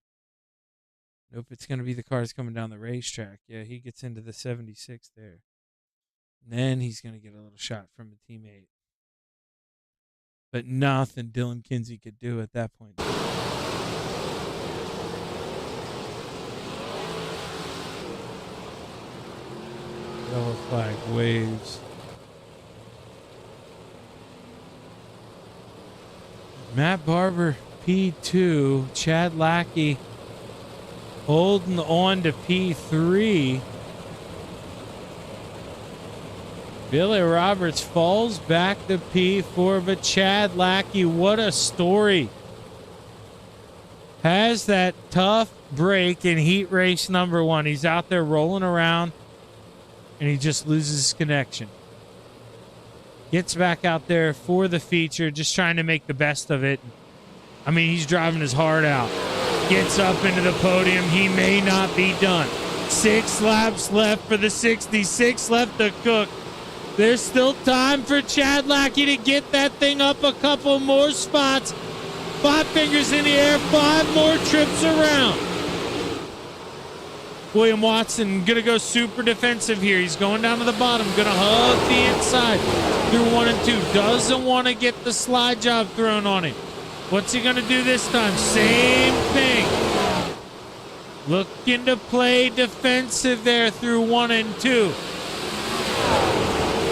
Nope, it's going to be the cars coming down the racetrack. Yeah, he gets into the 76 there. And then he's going to get a little shot from a teammate. But nothing Dylan Kinsey could do at that point. Yellow flag waves. Matt Barber, P2. Chad Lackey holding on to P3. Billy Roberts falls back to P4, but Chad Lackey, what a story. Has that tough break in heat race number 1. He's out there rolling around, and he just loses his connection. Gets back out there for the feature, just trying to make the best of it. I mean, he's driving his heart out. Gets up into the podium. He may not be done. 6 laps left for the 66 left to cook. There's still time for Chad Lackey to get that thing up a couple more spots. 5 fingers in the air, 5 more trips around. William Watson going to go super defensive here. He's going down to the bottom, going to hug the inside through 1 and 2. Doesn't want to get the slide job thrown on him. What's he going to do this time? Same thing. Looking to play defensive there through 1 and 2.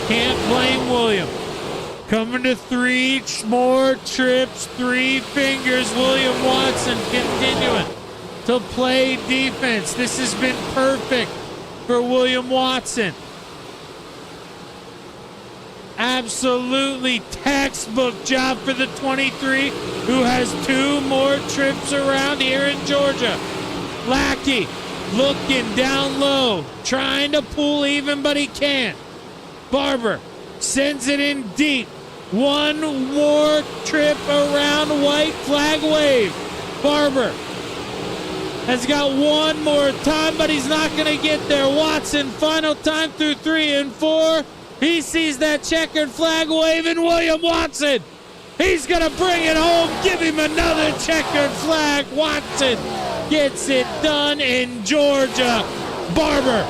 Can't blame William. Coming to 3 more trips, 3 fingers. William Watson continuing to play defense. This has been perfect for William Watson. Absolutely textbook job for the 23, who has 2 more trips around here in Georgia. Lackey looking down low, trying to pull even, but he can't. Barber sends it in deep. 1 more trip around, white flag wave. Barber has got 1 more time, but he's not going to get there. Watson, final time through 3 and 4. He sees that checkered flag wave, and William Watson He's going to bring it home. Give him another checkered flag. Watson gets it done in Georgia. Barber,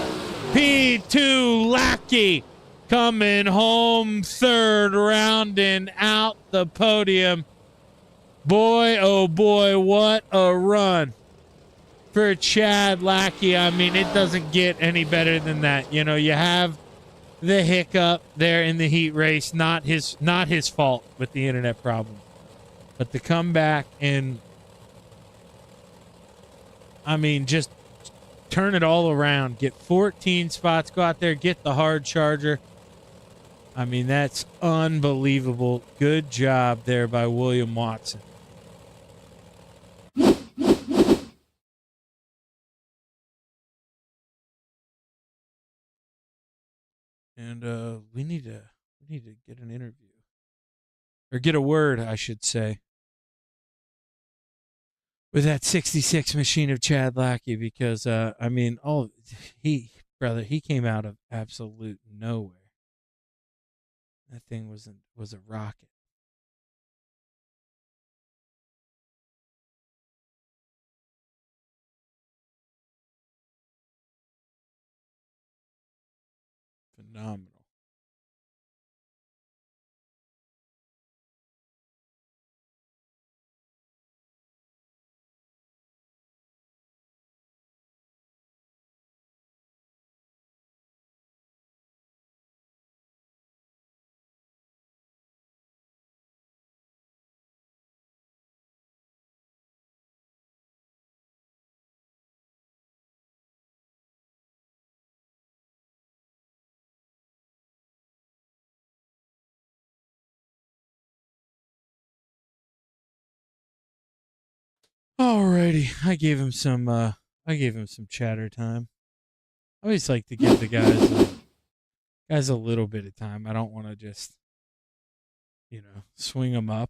P2 Lackey coming home third, rounding out the podium. Boy, oh boy, what a run for Chad Lackey. I mean, it doesn't get any better than that. You know, you have the hiccup there in the heat race, not his fault with the internet problem. But to come back and, I mean, just turn it all around, get 14 spots, go out there, get the hard charger. I mean, that's unbelievable. Good job there by William Watson. And we need to get an interview, or get a word, I should say, with that 66 machine of Chad Lackey, because I mean, he came out of absolute nowhere. That thing was a rocket. Phenomenal. Alrighty, I gave him some chatter time. I always like to give the guys a little bit of time. I don't want to just, swing them up.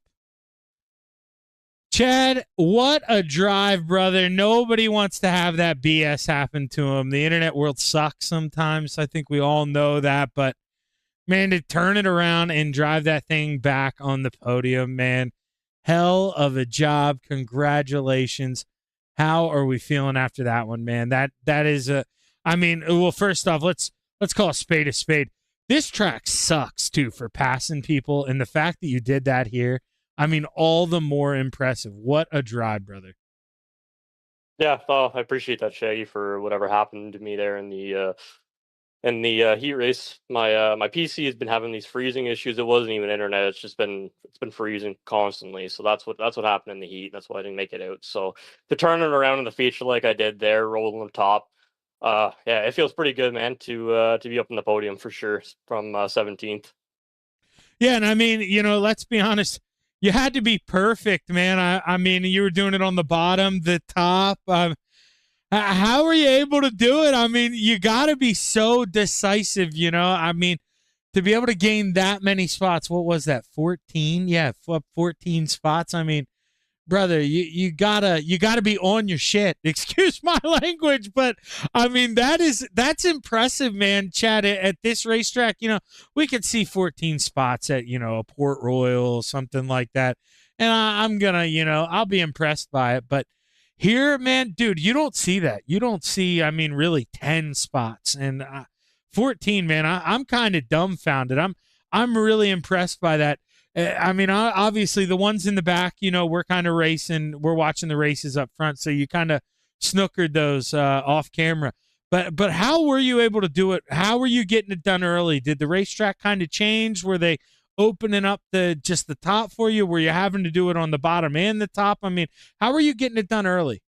Chad, what a drive, brother. Nobody wants to have that BS happen to him. The internet world sucks sometimes. I think we all know that, but man, to turn it around and drive that thing back on the podium, man, hell of a job. Congratulations. How are we feeling after that one, man? That is well, first off, let's call a spade a spade. This track sucks too for passing people, and the fact that you did that here, I mean, all the more impressive. What a drive, brother. Yeah, I appreciate that, Shaggy, for whatever happened to me there in the heat race. My PC has been having these freezing issues. It wasn't even internet. It's been freezing constantly. So that's what happened in the heat. That's why I didn't make it out. So to turn it around in the feature like I did there, rolling the top, yeah, it feels pretty good, man, to be up on the podium for sure from 17th. Yeah, and I mean, let's be honest. You had to be perfect, man. I mean, you were doing it on the bottom, the top. How were you able to do it? I mean, you got to be so decisive, I mean, to be able to gain that many spots. What was that? 14? Yeah, 14 spots. I mean, brother, you gotta be on your shit. Excuse my language, but I mean, that's impressive, man. Chad, at this racetrack, we could see 14 spots at, a Port Royal, something like that. And I'm gonna, I'll be impressed by it. But here, man, dude, you don't see that. You don't see, I mean, really 10 spots and 14, man. I'm kind of dumbfounded. I'm really impressed by that. I mean, obviously the ones in the back, we're kind of racing. We're watching the races up front, so you kind of snookered those off camera. But how were you able to do it? How were you getting it done early? Did the racetrack kind of change? Were they opening up just the top for you? Were you having to do it on the bottom and the top? I mean, how were you getting it done early?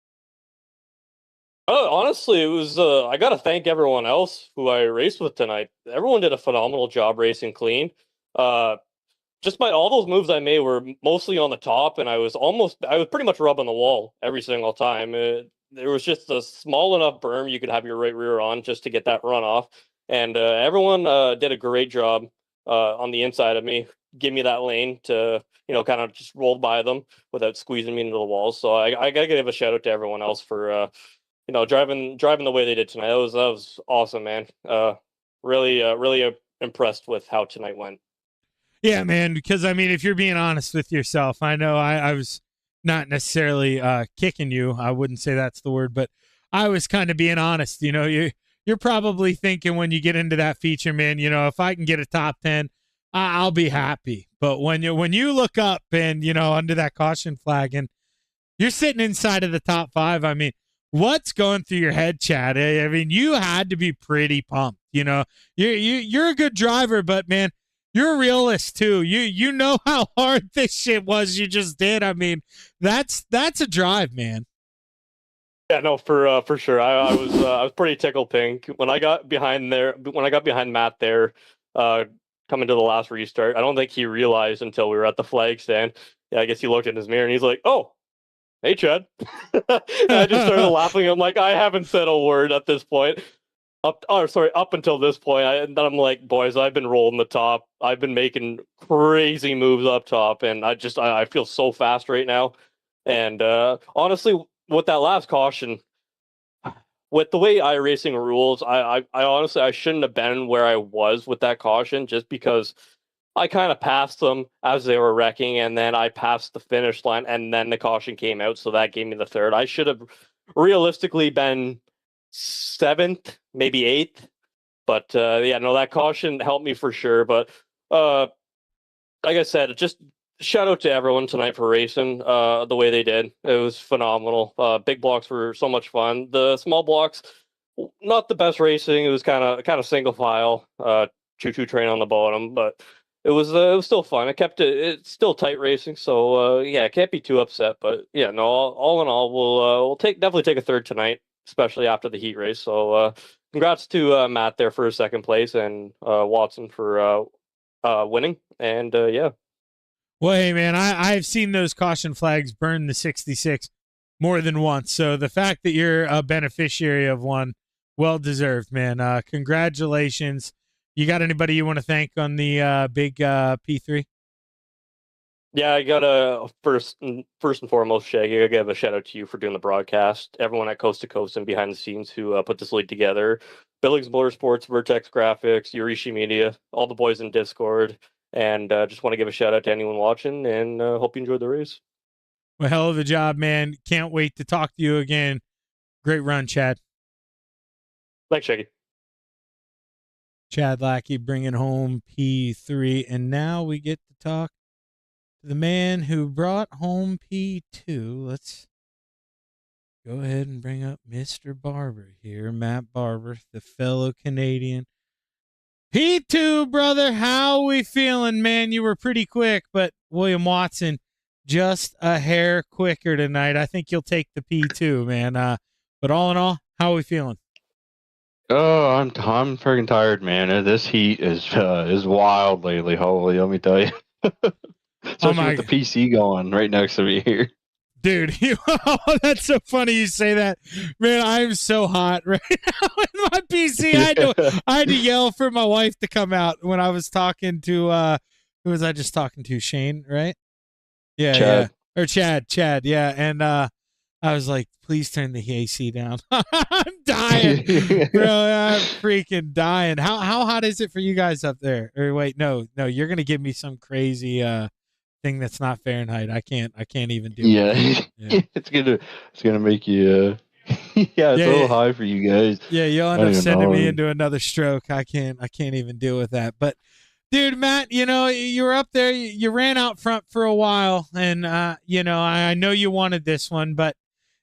Oh, honestly, it was. I got to thank everyone else who I raced with tonight. Everyone did a phenomenal job racing clean. Just all those moves I made were mostly on the top, and I was pretty much rubbing the wall every single time. There was just a small enough berm you could have your right rear on just to get that run off. And everyone did a great job on the inside of me, give me that lane to, kind of just roll by them without squeezing me into the walls. So I got to give a shout out to everyone else for, driving the way they did tonight. That was awesome, man. Really impressed with how tonight went. Yeah, man, because I mean, if you're being honest with yourself, I know I was not necessarily kicking you. I wouldn't say that's the word, but I was kind of being honest. You know, you're probably thinking when you get into that feature, man, you know, if I can get a top 10, I'll be happy. But when you look up and, you know, under that caution flag and you're sitting inside of the top 5, I mean, what's going through your head, Chad? I mean, you had to be pretty pumped. You know, you're a good driver, but man, you're a realist too. You know how hard this shit was you just did. I mean, that's a drive, man. Yeah, no, for sure. I was pretty tickled pink when I got behind Matt there, coming to the last restart. I don't think he realized until we were at the flag stand. Yeah, I guess he looked in his mirror and he's like, "Oh, hey, Chad." And I just started laughing. I'm like, I haven't said a word at this point. Up until this point. And then I'm like, boys, I've been rolling the top. I've been making crazy moves up top, and I feel so fast right now. And honestly, with that last caution, with the way iRacing rules, I honestly I shouldn't have been where I was with that caution, just because I kind of passed them as they were wrecking, and then I passed the finish line, and then the caution came out, so that gave me the third. I should have realistically been 7th, maybe 8th, but yeah, no, that caution helped me for sure. But like I said, just shout out to everyone tonight for racing the way they did. It was phenomenal. Big blocks were so much fun. The small blocks, not the best racing. It was kind of single file, choo-choo train on the bottom, but it was still fun. It's still tight racing, so yeah, can't be too upset. But yeah, no, all in all, we'll definitely take a third tonight, especially after the heat race. So congrats to Matt there for second place, and Watson for winning. And yeah. Well, hey, man, I've seen those caution flags burn the 66 more than once. So the fact that you're a beneficiary of one, well deserved, man. Congratulations. You got anybody you want to thank on the big P3? Yeah, I got first and foremost, Shaggy, I gotta give a shout out to you for doing the broadcast. Everyone at Coast to Coast and behind the scenes who put this league together. Billings Motorsports, Vertex Graphics, Yurishi Media, all the boys in Discord. And just want to give a shout out to anyone watching, and hope you enjoyed the race. Well, hell of a job, man. Can't wait to talk to you again. Great run, Chad. Thanks, Shaggy. Chad Lackey bringing home P3. And now we get to talk to the man who brought home P2. Let's go ahead and bring up Mr. Barber here. Matt Barber, the fellow Canadian. P2, brother, how we feeling, man? You were pretty quick, but William Watson just a hair quicker tonight. I think you'll take the P2, man. But all in all, how are we feeling? Oh, I'm freaking tired, man. This heat is wild lately. Holy, let me tell you. Especially with the PC going right next to me here. Dude, that's so funny you say that. Man, I'm so hot right now in my PC. I had to yell for my wife to come out when I was talking to, who was I just talking to? Shane, right? Yeah, Chad. yeah. Or Chad, yeah. And I was like, please turn the AC down. I'm dying. Bro, I'm freaking dying. How hot is it for you guys up there? Or wait, no, you're going to give me some crazy thing that's not Fahrenheit. I can't even do it. Yeah. it's gonna make you yeah, it's a little high for you guys. Yeah, you'll end up sending me into another stroke. I can't even deal with that. But dude, Matt, you know, you were up there, you ran out front for a while, and you know, I know you wanted this one, but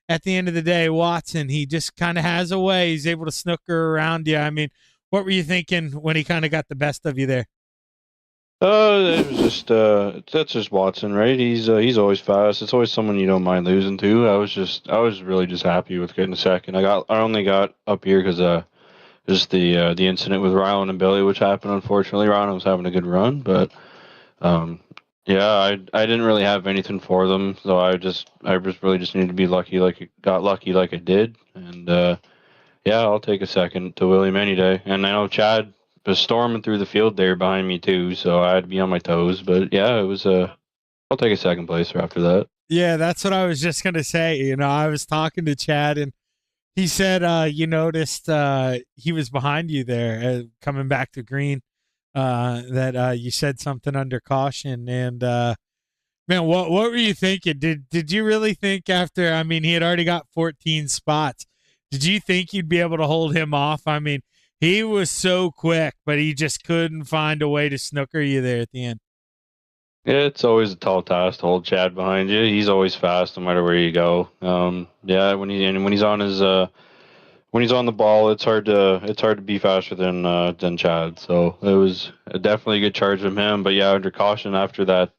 at the end of the day, Watson, he just kind of has a way. He's able to snooker around you. I mean, what were you thinking when he kind of got the best of you there? It was just that's just Watson, right? He's always fast. It's always someone you don't mind losing to. I was really just happy with getting a second. I only got up here because just the incident with Rylan and Billy, which happened. Unfortunately, Rylan was having a good run, but yeah, I didn't really have anything for them, so I just really just needed to be lucky, got lucky like I did, and yeah, I'll take a second to William any day. And I know Chad was storming through the field there behind me too, so I had to be on my toes. But yeah, it was I'll take a second place after that. Yeah, that's what I was just gonna say. You know, I was talking to Chad, and he said you noticed he was behind you there coming back to green that you said something under caution. And man, what were you thinking? Did you really think after? I mean, he had already got 14 spots. Did you think you'd be able to hold him off? I mean, he was so quick, but he just couldn't find a way to snooker you there at the end. Yeah, it's always a tall task to hold Chad behind you. He's always fast no matter where you go. Yeah, when he's on his when he's on the ball, it's hard to be faster than Chad. So it was definitely a good charge from him. But yeah, under caution after that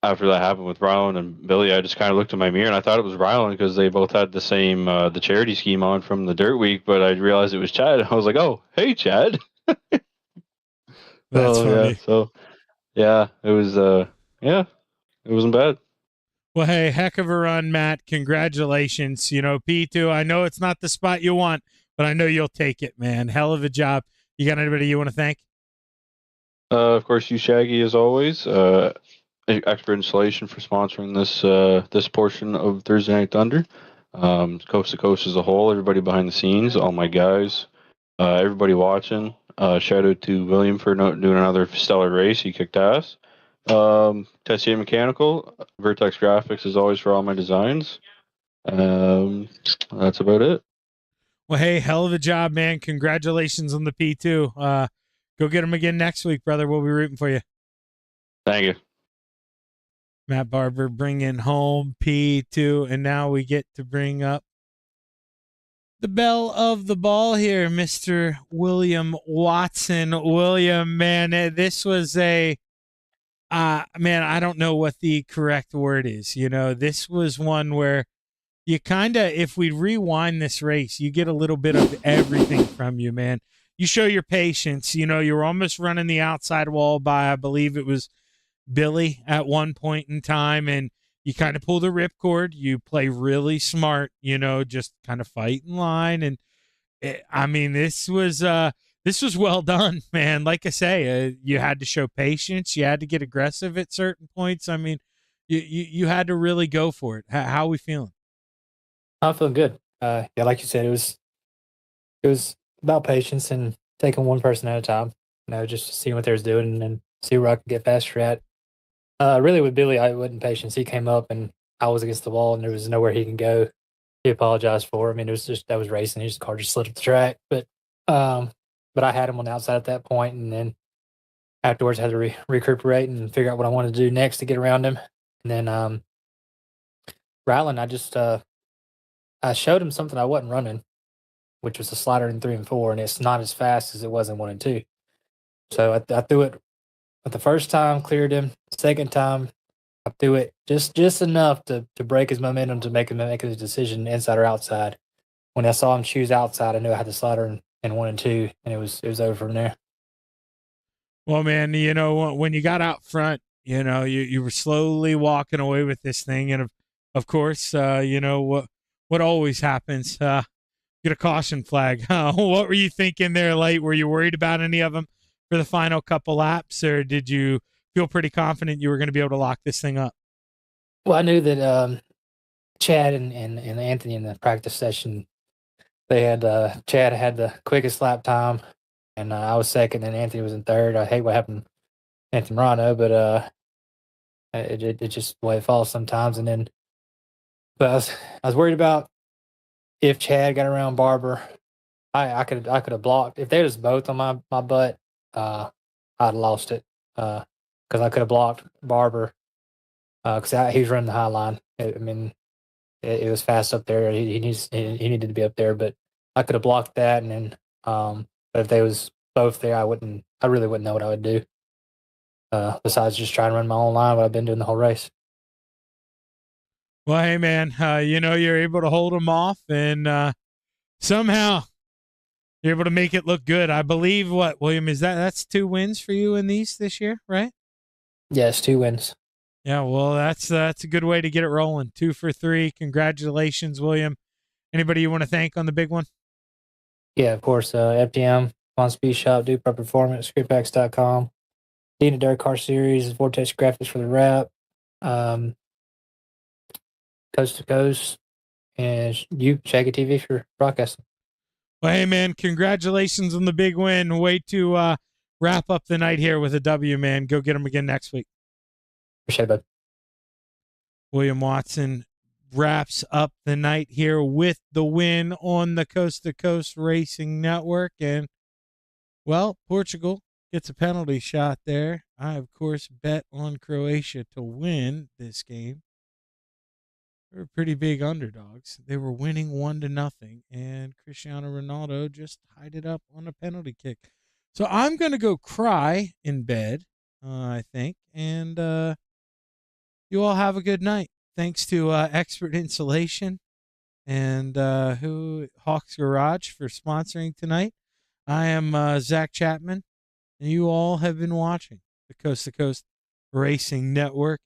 happened with Rylan and Billy, I just kind of looked in my mirror and I thought it was Rylan because they both had the same the charity scheme on from the Dirt Week. But I realized it was Chad. I was like, oh, hey, Chad. That's funny. Yeah, so yeah, it was it wasn't bad. Well, hey, heck of a run, Matt. Congratulations. You know, P2, I know it's not the spot you want, but I know you'll take it, man. Hell of a job. You got anybody you want to thank? Of course, you, Shaggy, as always. Expert Installation for sponsoring this portion of Thursday Night Thunder. Coast to Coast as a whole, everybody behind the scenes, all my guys, everybody watching. Shout out to William for doing another stellar race. He kicked ass. Tessier Mechanical, Vertex Graphics as always for all my designs. That's about it. Well, hey, hell of a job, man. Congratulations on the P2. Go get him again next week, brother. We'll be rooting for you. Thank you. Matt Barber bringing home P2, and now we get to bring up the belle of the ball here, Mr. William Watson. William, man, this was a man, I don't know what the correct word is. You know, this was one where you kind of, if we rewind this race, you get a little bit of everything from you, man. You show your patience. You know, you're almost running the outside wall by, I believe it was Billy at one point in time, and you kind of pull the ripcord. You play really smart, you know, just kind of fight in line. And I mean, this was well done, man. Like I say, you had to show patience. You had to get aggressive at certain points. I mean, you had to really go for it. How are we feeling? I'm feeling good. Yeah, like you said, it was about patience and taking one person at a time. You know, just seeing what they was doing and then see where I could get faster at. Really, with Billy, I wasn't patient. He came up and I was against the wall, and there was nowhere he can go. He apologized for it. I mean, it was just that was racing. His car just slid up the track, but I had him on the outside at that point, and then afterwards had to recuperate and figure out what I wanted to do next to get around him. And then Rylan, I showed him something I wasn't running, which was a slider in 3 and 4, and it's not as fast as it was in 1 and 2. So I threw it the first time, cleared him. Second time, I threw it just enough to break his momentum to make him make his decision inside or outside. When I saw him choose outside, I knew I had the slider in 1 and 2, and it was over from there. Well, man, you know, when you got out front, you know, you were slowly walking away with this thing, and of course, you know what always happens. Get a caution flag. What were you thinking there late? Were you worried about any of them for the final couple laps, or did you feel pretty confident you were going to be able to lock this thing up? Well, I knew that Chad and Anthony in the practice session, they had Chad had the quickest lap time, and I was second, and Anthony was in third. I hate what happened to Anthony Morano, but it just the way it falls sometimes. And then, but I was worried about if Chad got around Barber, I could have blocked. If they was both on my butt, I'd have lost it because I could have blocked Barber because he was running the high line. I mean, it was fast up there. He needed to be up there, but I could have blocked that. And then, but if they was both there, I really wouldn't know what I would do. Besides just trying to run my own line, what I've been doing the whole race. Well, hey, man, you know, you're able to hold them off, and somehow you're able to make it look good. I believe, what, William, that's 2 wins for you in these this year, right? Yes, 2 wins. Yeah, well, that's a good way to get it rolling. 2 for 3. Congratulations, William. Anybody you want to thank on the big one? Yeah, of course. FDM, On Speed Shop, Duke Pro Performance, ScriptX.com, Dina Dirt Car Series, Vortex Graphics for the wrap, Coast to Coast, and you, Shaggy TV, for broadcasting. Well, hey, man, congratulations on the big win. Way to wrap up the night here with a W, man. Go get them again next week. Appreciate it, bud. William Watson wraps up the night here with the win on the Coast to Coast Racing Network. And, well, Portugal gets a penalty shot there. I, of course, bet on Croatia to win this game. They were pretty big underdogs. They were winning 1-0, and Cristiano Ronaldo just tied it up on a penalty kick. So I'm going to go cry in bed, I think, and you all have a good night. Thanks to Expert Insulation and Hawks Garage for sponsoring tonight. I am Zach Chapman, and you all have been watching the Coast to Coast Racing Network.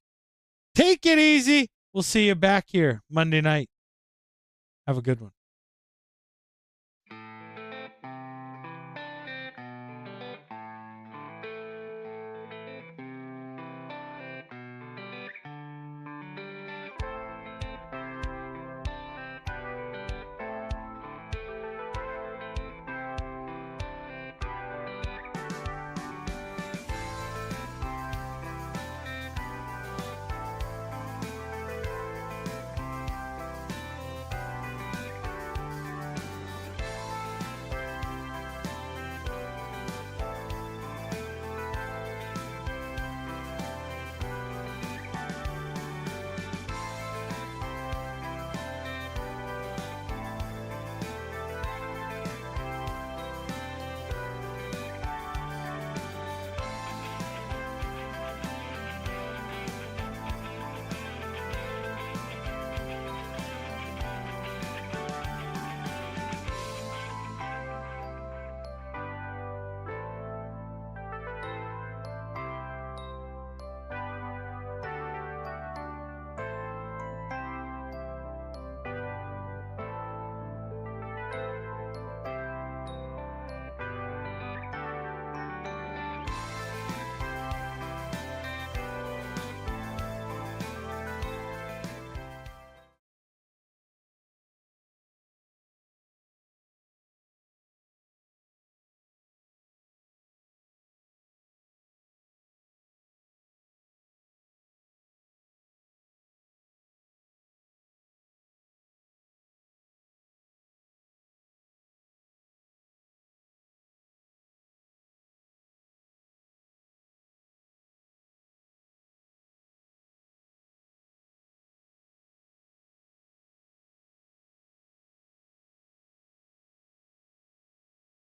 Take it easy. We'll see you back here Monday night. Have a good one.